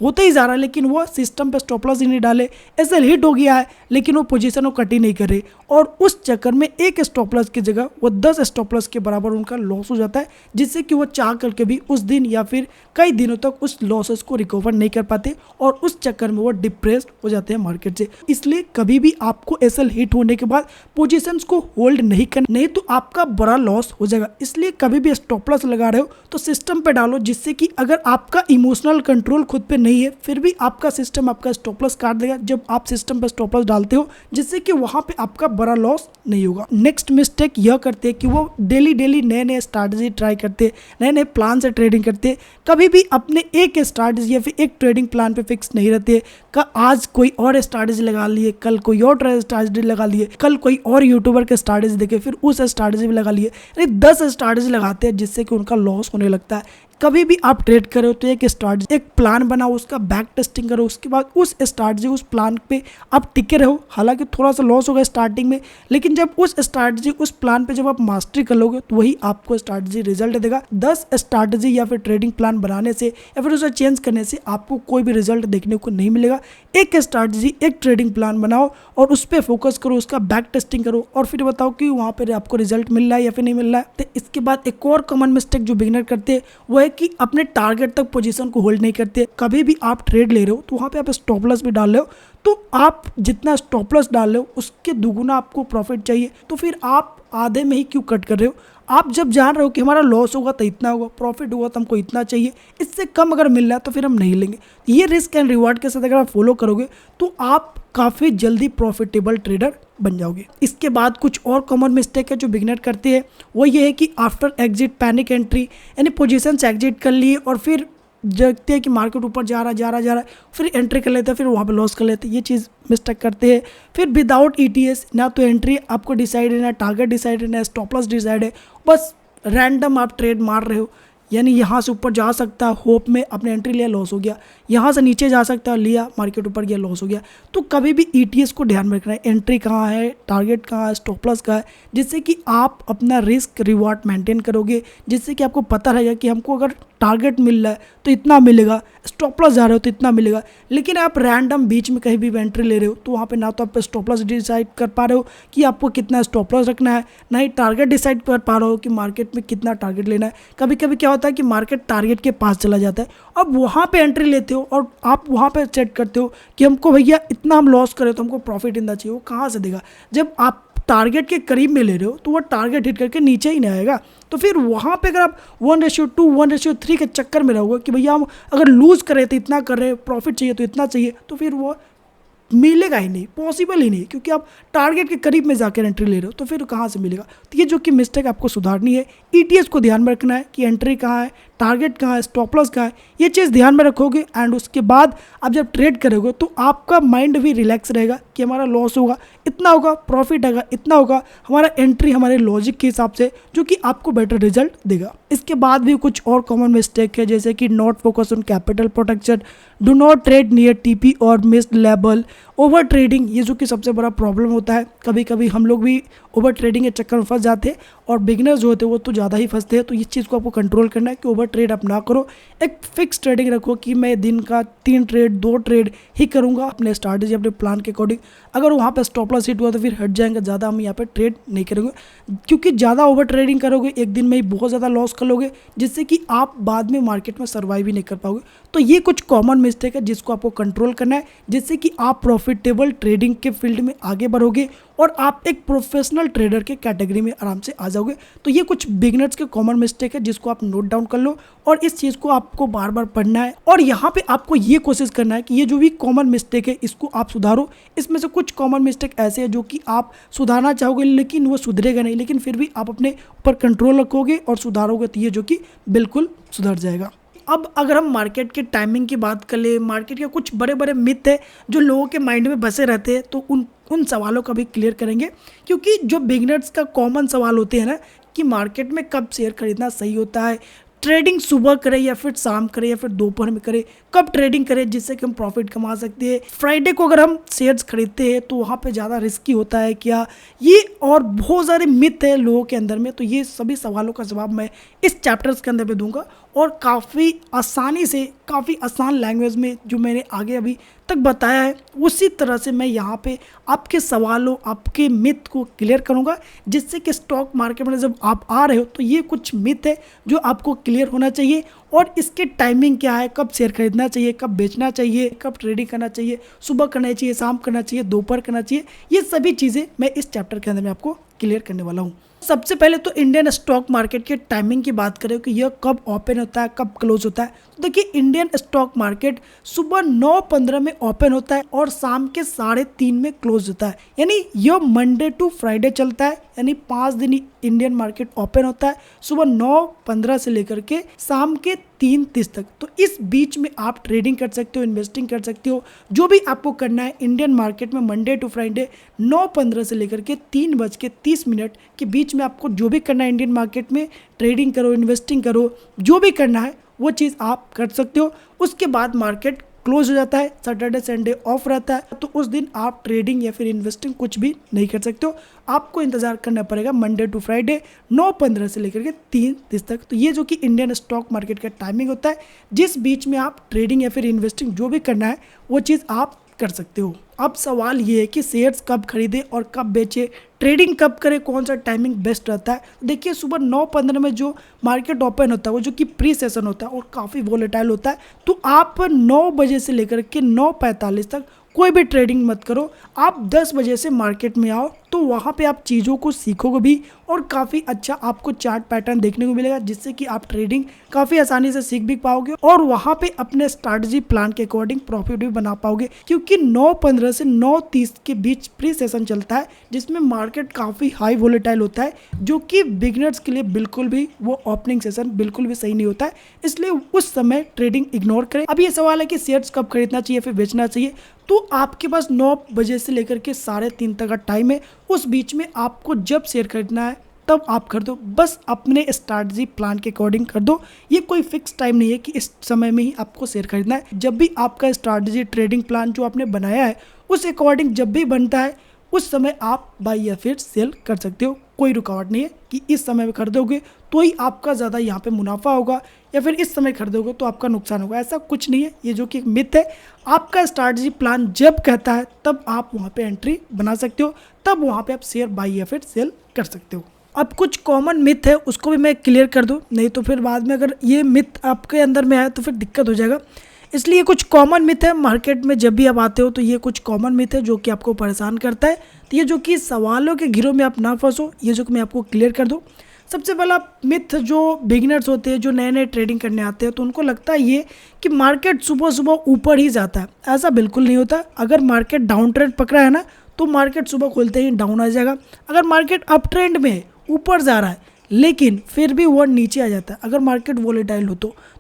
होते ही जा रहा है, लेकिन वो सिस्टम पे स्टॉप लॉस ही नहीं डाले। एसएल हिट हो गया है लेकिन वो पोजीशन को कट ही नहीं कर रहे और उस चक्कर में एक स्टॉप लॉस की जगह वो 10 स्टॉप लॉस के बराबर उनका लॉस हो जाता है, जिससे कि वो चाह करके भी उस दिन या फिर कई दिनों तक उस लॉसेस को रिकवर नहीं कर पाते और उस चक्कर में वो डिप्रेस्ड हो जाते हैं मार्केट से। इसलिए कभी भी आपको एसएल हिट होने के बाद पोजीशंस को होल्ड नहीं करना, नहीं तो आपका बड़ा लॉस हो जाएगा। इसलिए कभी भी स्टॉप लॉस लगा रहे हो तो सिस्टम पे डालो, जिससे कि अगर आपका इमोशनल कंट्रोल खुद पे नहीं है फिर भी आपका सिस्टम आपका स्टॉप लॉस काट देगा जब आप सिस्टम पे स्टॉप लॉस डालते हो, जिससे कि वहां पे आपका बड़ा लॉस नहीं होगा। नेक्स्ट मिस्टेक यह करते हैं कि वो डेली नए स्ट्रैटेजी ट्राई करते, नए प्लान से ट्रेडिंग करते, कभी भी अपने एक स्ट्रैटेजी या फिर एक ट्रेडिंग प्लान पे फिक्स नहीं रहते। आज कोई और स्ट्रैटेजी लगा लिए, कल कोई और स्ट्रैटेजी लगा लिए, कल कोई और यूट्यूबर के स्ट्रैटेजी देखे फिर उस स्ट्रैटेजी भी लगा लिए, 10 स्ट्रैटेजी लगाते हैं जिससे कि उनका लॉस होने लगता है। कभी भी आप ट्रेड करो तो एक स्ट्रैटेजी, एक प्लान बनाओ, उसका बैक टेस्टिंग करो, उसके बाद उस स्ट्रैटेजी उस प्लान पे आप टिके रहो। हालांकि थोड़ा सा लॉस होगा स्टार्टिंग में, लेकिन जब उस स्ट्रैटेजी उस प्लान पे जब आप मास्टरी कर लोगे तो वही आपको स्ट्रैटेजी रिजल्ट देगा। 10 स्ट्रैटेजी या फिर ट्रेडिंग प्लान बनाने से या फिर उसे चेंज करने से आपको कोई भी रिजल्ट देखने को नहीं मिलेगा। एक स्ट्रैटेजी एक ट्रेडिंग प्लान बनाओ और उस पर फोकस करो, उसका बैक टेस्टिंग करो और फिर बताओ कि वहाँ पर आपको रिजल्ट मिल रहा है या फिर नहीं मिल रहा है। तो इसके बाद एक और कॉमन मिस्टेक जो बिगिनर करते हैं वो है कि अपने टारगेट तक पोजीशन को होल्ड नहीं करते। कभी भी आप ट्रेड ले रहे हो तो वहाँ पे आप स्टॉप लॉस भी डाल रहे हो, तो आप जितना स्टॉप लॉस डाल रहे हो उसके दुगुना आपको प्रॉफिट चाहिए, तो फिर आप आधे में ही क्यों कट कर रहे हो। आप जब जान रहे हो कि हमारा लॉस होगा तो इतना होगा, प्रॉफिट होगा तो हमको इतना चाहिए, इससे कम अगर मिल रहा है तो फिर हम नहीं लेंगे। ये रिस्क एंड रिवार्ड के साथ अगर आप फॉलो करोगे तो आप काफ़ी जल्दी प्रॉफिटेबल ट्रेडर बन जाओगे। इसके बाद कुछ और कॉमन मिस्टेक है जो बिगिनर करते हैं, वो ये है कि आफ्टर एग्जिट पैनिक एंट्री, यानी पोजीशन से एग्जिट कर लिए और फिर देखते हैं कि मार्केट ऊपर जा रहा है, फिर एंट्री कर लेते हैं, फिर वहाँ पे लॉस कर लेते हैं। ये चीज़ मिस्टेक करते हैं। फिर विदाउट ईटीएस ना तो एंट्री आपको डिसाइड है, ना टारगेट डिसाइड है, ना स्टॉप लॉस डिसाइड है, बस रैंडम आप ट्रेड मार रहे हो। यानी यहाँ से ऊपर जा सकता है होप में आपने एंट्री लिया, लॉस हो गया, यहाँ से नीचे जा सकता है, लिया, मार्केट ऊपर गया, लॉस हो गया। तो कभी भी ईटीएस को ध्यान में रखना है, एंट्री कहाँ है, टारगेट कहाँ है, स्टॉप लॉस कहाँ है, जिससे कि आप अपना रिस्क रिवार्ड मेंटेन करोगे, जिससे कि आपको पता रहेगा कि हमको अगर टारगेट मिल रहा है तो इतना मिलेगा, स्टॉप लॉस जा रहे हो तो इतना मिलेगा। लेकिन आप रैंडम बीच में कहीं भी एंट्री ले रहे हो तो वहाँ पे ना तो आप स्टॉप लॉस डिसाइड कर पा रहे हो कि आपको कितना स्टॉप लॉस रखना है, ना ही टारगेट डिसाइड कर पा रहे हो कि मार्केट में कितना टारगेट लेना है। कभी कभी क्या होता है कि मार्केट टारगेट के पास चला जाता है, अब वहाँ पे एंट्री लेते हो और आप वहाँ पे सेट करते हो कि हमको भैया इतना हम लॉस करें तो हमको प्रॉफिट इतना चाहिए। वो कहाँ से देगा? जब आप टारगेट के करीब में ले रहे हो तो वो टारगेट हिट करके नीचे ही नहीं आएगा। तो फिर वहाँ पे अगर आप 1:2 1:3 के चक्कर में रहोगे कि भैया हम अगर लूज़ करें तो इतना कर रहे हैं, प्रॉफिट चाहिए तो इतना चाहिए, तो फिर वो मिलेगा ही नहीं, पॉसिबल ही नहीं, क्योंकि आप टारगेट के करीब में जाकर एंट्री ले रहे हो तो फिर कहाँ से मिलेगा। तो ये जो कि मिस्टेक आपको सुधारनी है, ईटीएस को ध्यान में रखना है कि एंट्री कहाँ है, टारगेट कहाँ है, स्टॉप लॉस कहाँ है, ये चीज़ ध्यान में रखोगे एंड उसके बाद आप जब ट्रेड करोगे तो आपका माइंड भी रिलैक्स रहेगा कि हमारा लॉस होगा इतना होगा, प्रॉफिट आएगा इतना होगा, हमारा एंट्री हमारे लॉजिक के हिसाब से, जो कि आपको बेटर रिजल्ट देगा। इसके बाद भी कुछ और कॉमन मिस्टेक है, जैसे कि not focus on capital protection, do not trade near TP और मिस्ड लेवल, ओवर ट्रेडिंग, ये जो कि सबसे बड़ा प्रॉब्लम होता है। कभी कभी हम लोग भी ओवर ट्रेडिंग के चक्कर में फंस जाते हैं और बिगनर्स जो होते हैं वो तो ज़्यादा ही फंसते हैं। तो इस चीज़ को आपको कंट्रोल करना है कि ओवर ट्रेड आप ना करो, एक फिक्स ट्रेडिंग रखो कि मैं दिन का 3 ट्रेड 2 ट्रेड ही करूँगा अपने स्ट्रैटेजी अपने प्लान के अकॉर्डिंग। अगर वहाँ पे स्टॉप लॉस हिट हुआ तो फिर हट जाएंगे, ज़्यादा हम यहाँ पे ट्रेड नहीं करेंगे, क्योंकि ज़्यादा ओवर ट्रेडिंग करोगे एक दिन में ही बहुत ज़्यादा लॉस कर लोगे, जिससे कि आप बाद में मार्केट में सर्वाइव ही नहीं कर पाओगे। तो ये कुछ कॉमन मिस्टेक है जिसको आपको कंट्रोल करना है, जिससे कि आप प्रॉफिटेबल ट्रेडिंग के फील्ड में आगे बढ़ोगे और आप एक प्रोफेशनल ट्रेडर के कैटेगरी में आराम से आ जाओगे। तो ये कुछ बिगनर्स के कॉमन मिस्टेक है जिसको आप नोट डाउन कर लो और इस चीज़ को आपको बार बार पढ़ना है और यहाँ पे आपको ये कोशिश करना है कि ये जो भी कॉमन मिस्टेक है इसको आप सुधारो। इसमें से कुछ कॉमन मिस्टेक ऐसे हैं जो कि आप सुधारना चाहोगे लेकिन वो सुधरेगा नहीं, लेकिन फिर भी आप अपने ऊपर कंट्रोल रखोगे और सुधारोगे तो ये जो कि बिल्कुल सुधर जाएगा। अब अगर हम मार्केट के टाइमिंग की बात कर ले, मार्केट के कुछ बड़े बड़े मिथ है जो लोगों के माइंड में बसे रहते हैं, तो उन सवालों का भी क्लियर करेंगे, क्योंकि जो बिगनर्स का कॉमन सवाल होते हैं ना कि मार्केट में कब शेयर खरीदना सही होता है, ट्रेडिंग सुबह करें या फिर शाम करें या फिर दोपहर में करें, कब ट्रेडिंग करें जिससे कि हम प्रॉफिट कमा सकते हैं, फ्राइडे को अगर हम शेयर्स खरीदते हैं तो वहाँ पे ज़्यादा रिस्की होता है क्या, ये और बहुत सारे मिथ है लोगों के अंदर में। तो ये सभी सवालों का जवाब मैं इस चैप्टर्स के अंदर में दूंगा और काफ़ी आसानी से, काफ़ी आसान लैंग्वेज में जो मैंने आगे अभी तक बताया है उसी तरह से मैं यहाँ पे आपके सवालों, आपके मिथ को क्लियर करूँगा, जिससे कि स्टॉक मार्केट में जब आप आ रहे हो तो ये कुछ मिथ है जो आपको क्लियर होना चाहिए और इसके टाइमिंग क्या है, कब शेयर खरीदना चाहिए, कब बेचना चाहिए, कब ट्रेडिंग करना चाहिए, सुबह करना चाहिए, शाम करना चाहिए, दोपहर करना चाहिए, ये सभी चीज़ें मैं इस चैप्टर के अंदर में आपको क्लियर करने वाला हूँ। सबसे पहले तो इंडियन स्टॉक मार्केट के टाइमिंग की बात करें कि यह कब ओपन होता है, कब क्लोज होता है। तो देखिए, इंडियन स्टॉक मार्केट सुबह 9:15 में ओपन होता है और शाम के 3:30 में क्लोज होता है, यानी यह मंडे टू फ्राइडे चलता है, यानी 5 दिन इंडियन मार्केट ओपन होता है सुबह 9:15 से लेकर के शाम के 3:30 तक। तो इस बीच में आप ट्रेडिंग कर सकते हो, इन्वेस्टिंग कर सकते हो, जो भी आपको करना है इंडियन मार्केट में मंडे टू फ्राइडे 9:15 से लेकर के 3:30 के बीच में आपको जो भी करना है इंडियन मार्केट में, ट्रेडिंग करो, इन्वेस्टिंग करो, जो भी करना है वो चीज़ आप कर सकते हो। उसके बाद मार्केट क्लोज हो जाता है, सैटरडे संडे ऑफ रहता है, तो उस दिन आप ट्रेडिंग या फिर इन्वेस्टिंग कुछ भी नहीं कर सकते हो। आपको इंतजार करना पड़ेगा मंडे टू फ्राइडे 9:15 से लेकर के 3:30 तक। तो ये जो कि इंडियन स्टॉक मार्केट का टाइमिंग होता है, जिस बीच में आप ट्रेडिंग या फिर इन्वेस्टिंग जो भी करना है वो चीज़ आप कर सकते हो। अब सवाल ये है कि शेयर्स कब खरीदे और कब बेचे, ट्रेडिंग कब करें, कौन सा टाइमिंग बेस्ट रहता है। देखिए, सुबह 9:15 में जो मार्केट ओपन होता है वो जो कि प्री सेशन होता है और काफ़ी वोलेटाइल होता है, तो आप 9 बजे से लेकर के 9:45 तक कोई भी ट्रेडिंग मत करो। आप 10 बजे से मार्केट में आओ तो वहाँ पे आप चीज़ों को सीखोगे भी और काफ़ी अच्छा आपको चार्ट पैटर्न देखने को मिलेगा, जिससे कि आप ट्रेडिंग काफ़ी आसानी से सीख भी पाओगे और वहाँ पे अपने स्ट्रैटेजी प्लान के अकॉर्डिंग प्रॉफिट भी बना पाओगे। क्योंकि 9:15 से 9:30 के बीच प्री सेशन चलता है, जिसमें मार्केट काफ़ी हाई वोलेटाइल होता है, जो कि बिगिनर्स के लिए बिल्कुल भी वो ओपनिंग सेशन बिल्कुल भी सही नहीं होता है, इसलिए उस समय ट्रेडिंग इग्नोर करें। अब ये सवाल है कि शेयर्स कब खरीदना चाहिए फिर बेचना चाहिए, तो आपके पास 9 बजे से लेकर के 3:30 तक का टाइम है। उस बीच में आपको जब शेयर खरीदना है तब आप कर दो, बस अपने स्ट्रैटेजी प्लान के अकॉर्डिंग कर दो। ये कोई फिक्स टाइम नहीं है कि इस समय में ही आपको शेयर खरीदना है। जब भी आपका स्ट्रैटेजी ट्रेडिंग प्लान जो आपने बनाया है उस अकॉर्डिंग जब भी बनता है उस समय आप बाई या फिर सेल कर सकते हो, कोई रुकावट नहीं है कि इस समय में खरीदोगे तो ही आपका ज़्यादा यहाँ पे मुनाफा होगा या फिर इस समय खरीदोगे तो आपका नुकसान होगा। ऐसा कुछ नहीं है, ये जो कि एक मिथ है। आपका स्ट्रैटेजी प्लान जब कहता है तब आप वहाँ पे एंट्री बना सकते हो, तब वहाँ पे आप शेयर बाई या फिर सेल कर सकते हो। अब कुछ कॉमन मिथ है उसको भी मैं क्लियर कर दूँ, नहीं तो फिर बाद में अगर ये मिथ आपके अंदर में आए तो फिर दिक्कत हो जाएगा। इसलिए कुछ कॉमन मिथ है मार्केट में, जब भी आप आते हो तो ये कुछ कॉमन मिथ है जो कि आपको परेशान करता है। तो ये जो कि सवालों के घेरों में आप ना फंसो, ये जो कि मैं आपको क्लियर कर दूँ। सबसे पहला मिथ जो बिगिनर्स होते हैं, जो नए नए ट्रेडिंग करने आते हैं, तो उनको लगता है ये कि मार्केट सुबह सुबह ऊपर ही जाता है। ऐसा बिल्कुल नहीं होता। अगर मार्केट डाउन ट्रेंड पकड़ा है ना तो मार्केट सुबह खुलते ही डाउन आ जाएगा। अगर मार्केट अप ट्रेंड में है, ऊपर जा रहा है, लेकिन फिर भी वो नीचे आ जाता है अगर मार्केट वोलेटाइल हो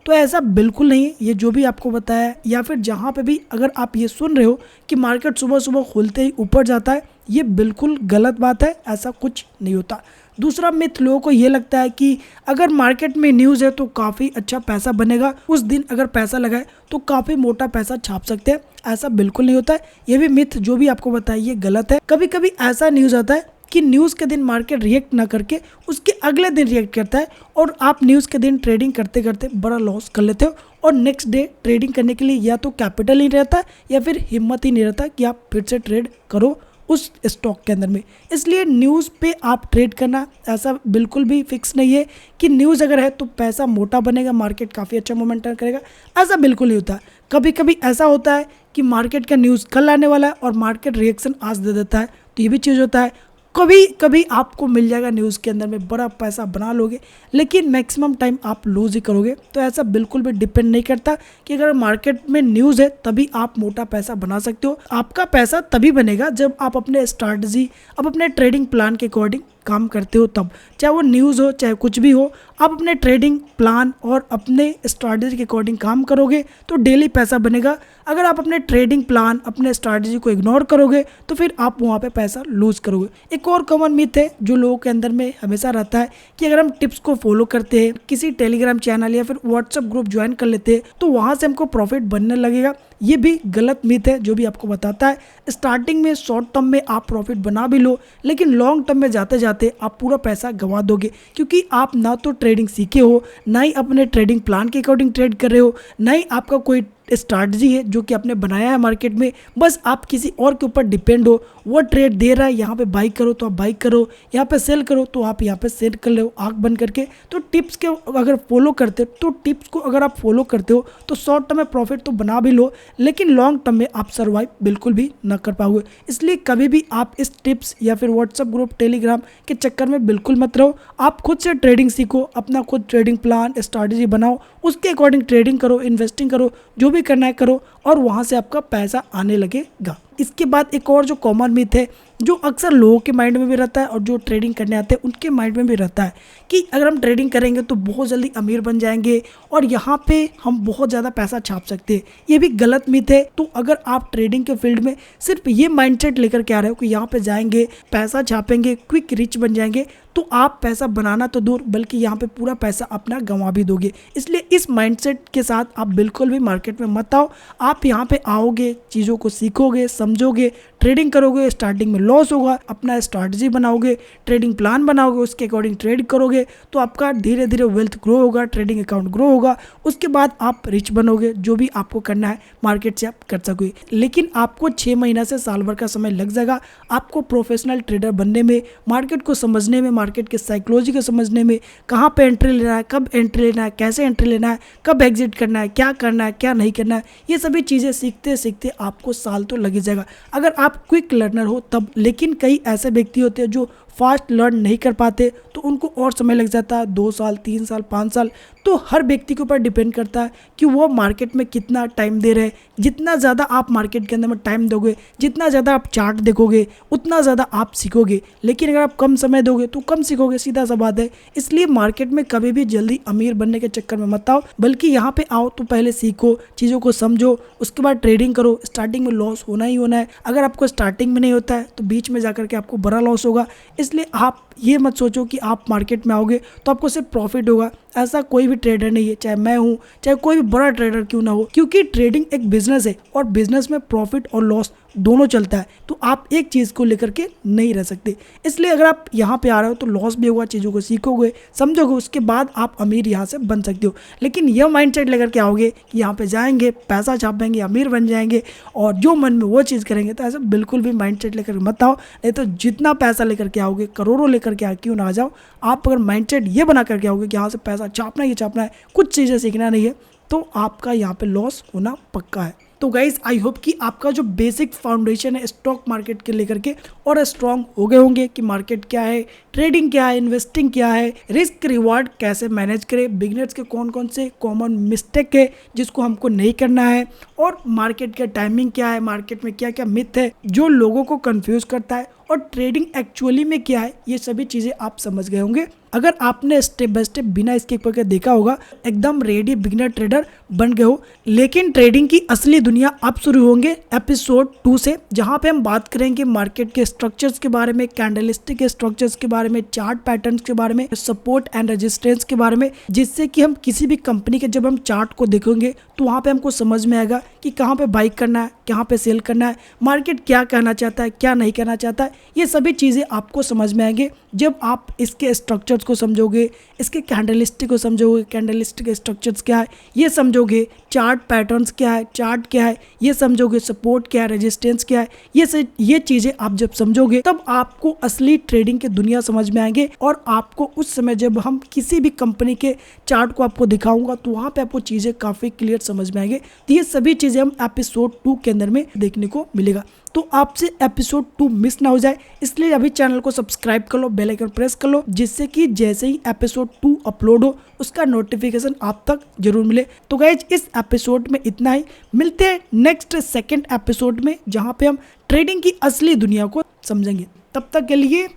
तो ऐसा बिल्कुल नहीं है। ये जो भी आपको बताया है या फिर जहाँ पे भी अगर आप ये सुन रहे हो कि मार्केट सुबह सुबह खुलते ही ऊपर जाता है, ये बिल्कुल गलत बात है, ऐसा कुछ नहीं होता। दूसरा मिथ, लोगों को ये लगता है कि अगर मार्केट में न्यूज़ है तो काफ़ी अच्छा पैसा बनेगा, उस दिन अगर पैसा लगाए तो काफ़ी मोटा पैसा छाप सकते हैं। ऐसा बिल्कुल नहीं होता है। ये भी मिथ जो भी आपको बताया ये गलत है। कभी कभी ऐसा न्यूज़ आता है कि न्यूज़ के दिन मार्केट रिएक्ट ना करके उसके अगले दिन रिएक्ट करता है और आप न्यूज़ के दिन ट्रेडिंग करते करते बड़ा लॉस कर लेते हो और नेक्स्ट डे ट्रेडिंग करने के लिए या तो कैपिटल नहीं रहता या फिर हिम्मत ही नहीं रहता कि आप फिर से ट्रेड करो उस स्टॉक के अंदर में। इसलिए न्यूज़ पे आप ट्रेड करना ऐसा बिल्कुल भी फिक्स नहीं है कि न्यूज़ अगर है तो पैसा मोटा बनेगा, मार्केट काफ़ी अच्छा मोमेंटम करेगा, ऐसा बिल्कुल नहीं होता। कभी कभी ऐसा होता है कि मार्केट का न्यूज़ कल आने वाला है और मार्केट रिएक्शन आज दे देता है, तो ये भी चीज़ होता है। कभी कभी आपको मिल जाएगा न्यूज़ के अंदर में बड़ा पैसा बना लोगे, लेकिन मैक्सिमम टाइम आप लूज ही करोगे। तो ऐसा बिल्कुल भी डिपेंड नहीं करता कि अगर मार्केट में न्यूज़ है तभी आप मोटा पैसा बना सकते हो। आपका पैसा तभी बनेगा जब आप अपने स्ट्रैटेजी, आप अपने ट्रेडिंग प्लान के अकॉर्डिंग काम करते हो तब। चाहे वो न्यूज़ हो चाहे कुछ भी हो, आप अपने ट्रेडिंग प्लान और अपने स्ट्रैटेजी के अकॉर्डिंग काम करोगे तो डेली पैसा बनेगा। अगर आप अपने ट्रेडिंग प्लान, अपने स्ट्रैटेजी को इग्नोर करोगे तो फिर आप वहाँ पे पैसा लूज करोगे। एक और कॉमन मिथ है जो लोगों के अंदर में हमेशा रहता है कि अगर हम टिप्स को फॉलो करते हैं, किसी टेलीग्राम चैनल या फिर व्हाट्सएप ग्रुप ज्वाइन कर लेते हैं तो वहाँ से हमको प्रॉफिट बनने लगेगा। ये भी गलत मिथ है जो भी आपको बताता है स्टार्टिंग में शॉर्ट टर्म में आप प्रॉफिट बना भी लो, लेकिन लॉन्ग टर्म में जाते जाते आप पूरा पैसा गंवा दोगे, क्योंकि आप ना तो ट्रेडिंग सीखे हो, ना ही अपने ट्रेडिंग प्लान के अकॉर्डिंग ट्रेड कर रहे हो, ना ही आपका कोई स्ट्रैटेजी है जो कि आपने बनाया है मार्केट में। बस आप किसी और के ऊपर डिपेंड हो, वो ट्रेड दे रहा है, यहाँ पे बाई करो तो आप बाई करो, यहाँ पे सेल करो तो आप यहाँ पे सेल कर लो आँख बंद करके। तो टिप्स के अगर फॉलो करते हो तो टिप्स को अगर आप फॉलो करते हो तो शॉर्ट टर्म में प्रॉफिट तो बना भी लो, लेकिन लॉन्ग टर्म में आप सर्वाइव बिल्कुल भी ना कर पाओगे। इसलिए कभी भी आप इस टिप्स या फिर व्हाट्सएप ग्रुप, टेलीग्राम के चक्कर में बिल्कुल मत रहो। आप खुद से ट्रेडिंग सीखो, अपना खुद ट्रेडिंग प्लान, स्ट्रैटेजी बनाओ, उसके अकॉर्डिंग ट्रेडिंग करो, इन्वेस्टिंग करो, जो भी करना है करो और वहाँ से आपका पैसा आने लगेगा। इसके बाद एक और जो कॉमन मिथ है जो अक्सर लोगों के माइंड में भी रहता है और जो ट्रेडिंग करने आते हैं उनके माइंड में भी रहता है कि अगर हम ट्रेडिंग करेंगे तो बहुत जल्दी अमीर बन जाएंगे और यहाँ पे हम बहुत ज़्यादा पैसा छाप सकते हैं। ये भी गलत मिथ है। तो अगर आप ट्रेडिंग के फील्ड में सिर्फ ये माइंडसेट लेकर के आ रहे हो कि यहाँ पे जाएंगे, पैसा छापेंगे, क्विक रिच बन जाएंगे, तो आप पैसा बनाना तो दूर बल्कि यहाँ पे पूरा पैसा अपना गंवा भी दोगे। इसलिए इस माइंडसेट के साथ आप बिल्कुल भी मार्केट में मत आओ। आप यहाँ पे आओगे, चीज़ों को सीखोगे, समझोगे, ट्रेडिंग करोगे, स्टार्टिंग में लॉस होगा, अपना स्ट्रैटेजी बनाओगे, ट्रेडिंग प्लान बनाओगे, उसके अकॉर्डिंग ट्रेड करोगे तो आपका धीरे धीरे वेल्थ ग्रो होगा, ट्रेडिंग अकाउंट ग्रो होगा, उसके बाद आप रिच बनोगे। जो भी आपको करना है मार्केट से आप कर सकोगे, लेकिन आपको 6 महीना से साल भर का समय लग जाएगा आपको प्रोफेशनल ट्रेडर बनने में, मार्केट को समझने में, मार्केट के साइकोलॉजी को समझने में, कहाँ पे एंट्री लेना है, कब एंट्री लेना है, कैसे एंट्री लेना है, कब एग्जिट करना है, क्या करना है, क्या नहीं करना है, ये सभी चीज़ें सीखते सीखते आपको साल तो लग ही जाएगा अगर आप क्विक लर्नर हो तब। लेकिन कई ऐसे व्यक्ति होते हैं जो फास्ट लर्न नहीं कर पाते तो उनको और समय लग जाता है, 2 साल, 3 साल, 5 साल। तो हर व्यक्ति के ऊपर डिपेंड करता है कि वो मार्केट में कितना टाइम दे रहे हैं। जितना ज़्यादा आप मार्केट के अंदर में टाइम दोगे, जितना ज़्यादा आप चार्ट देखोगे, उतना ज़्यादा आप सीखोगे। लेकिन अगर आप कम समय दोगे तो कम सीखोगे, सीधा सा बात है। इसलिए मार्केट में कभी भी जल्दी अमीर बनने के चक्कर में मत आओ, बल्कि यहाँ पे आओ तो पहले सीखो, चीज़ों को समझो, उसके बाद ट्रेडिंग करो। स्टार्टिंग में लॉस होना ही होना है। अगर आपको स्टार्टिंग में नहीं होता है तो बीच में जाकर के आपको बड़ा लॉस होगा। इसलिए आप ये मत सोचो कि आप मार्केट में आओगे तो आपको सिर्फ प्रॉफिट होगा। ऐसा कोई भी ट्रेडर नहीं है, चाहे मैं हूँ, चाहे कोई भी बड़ा ट्रेडर क्यों ना हो, क्योंकि ट्रेडिंग एक बिजनेस है और बिजनेस में प्रॉफिट और लॉस दोनों चलता है। तो आप एक चीज़ को लेकर के नहीं रह सकते। इसलिए अगर आप यहाँ पे आ रहे हो तो लॉस भी होगा, चीज़ों को सीखोगे, समझोगे, उसके बाद आप अमीर यहाँ से बन सकते हो। लेकिन यह माइंडसेट लेकर के आओगे कि यहाँ पे जाएंगे, पैसा छापेंगे, अमीर बन जाएंगे और जो मन में वो चीज़ करेंगे, तो ऐसा बिल्कुल भी माइंडसेट लेकर मत आओ। नहीं तो जितना पैसा लेकर के आओगे, करोड़ों लेकर के क्यों ना आ जाओ, आप अगर माइंडसेट ये बना करके आओगे कि यहाँ से पैसा छापना ही छापना है, कुछ चीज़ें सीखना नहीं है, तो आपका यहाँ पे लॉस होना पक्का है। तो गाइज आई होप कि आपका जो बेसिक फाउंडेशन है स्टॉक मार्केट के लेकर के और स्ट्रॉन्ग हो गए होंगे कि मार्केट क्या है, ट्रेडिंग क्या है, इन्वेस्टिंग क्या है, रिस्क रिवार्ड कैसे मैनेज करें, बिगनर्स के कौन कौन से कॉमन मिस्टेक है जिसको हमको नहीं करना है, और मार्केट का टाइमिंग क्या है, मार्केट में क्या क्या मिथ है जो लोगों को कंफ्यूज करता है, और ट्रेडिंग एक्चुअली में क्या है, ये सभी चीज़ें आप समझ गए होंगे। अगर आपने स्टेप बाय स्टेप बिना स्किप करके देखा होगा, एकदम रेडी बिगिनर ट्रेडर बन गए हो। लेकिन ट्रेडिंग की असली दुनिया अब शुरू होंगे एपिसोड 2 से, जहां पे हम बात करेंगे मार्केट के स्ट्रक्चर्स के बारे में, कैंडलस्टिक के स्ट्रक्चर्स के बारे में, चार्ट पैटर्न्स के बारे में, सपोर्ट एंड रेजिस्टेंस के बारे में, जिससे कि हम किसी भी कंपनी के जब हम चार्ट को देखेंगे तो वहाँ पे हमको समझ में आएगा कि कहाँ पे बाई करना है, कहाँ पे सेल करना है, मार्केट क्या कहना चाहता है, क्या नहीं कहना चाहता है। ये सभी चीज़ें आपको समझ में आएंगे जब आप इसके स्ट्रक्चर्स को समझोगे, इसके कैंडलस्टिक को समझोगे, कैंडलस्टिक के स्ट्रक्चर्स क्या है ये समझोगे, चार्ट पैटर्न्स क्या है, चार्ट क्या है ये समझोगे, सपोर्ट क्या है, रेजिस्टेंस क्या है, ये चीज़ें आप जब समझोगे तब आपको असली ट्रेडिंग की दुनिया समझ में आएंगे। और आपको उस समय जब हम किसी भी कंपनी के चार्ट को आपको दिखाऊंगा तो वहाँ पे आपको चीज़ें काफ़ी क्लियर समझ में आएंगे। तो ये सभी चीज़ें हम एपिसोड 2 के अंदर में देखने को मिलेगा। तो आपसे एपिसोड 2 मिस ना हो जाए, इसलिए अभी चैनल को सब्सक्राइब कर लो, बेल आइकन प्रेस कर लो, जिससे कि जैसे ही एपिसोड 2 अपलोड हो उसका नोटिफिकेशन आप तक जरूर मिले। तो गाइज इस एपिसोड में इतना ही, मिलते हैं नेक्स्ट सेकंड एपिसोड में जहां पे हम ट्रेडिंग की असली दुनिया को समझेंगे। तब तक के लिए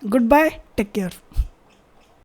गुड बाय, टेक केयर।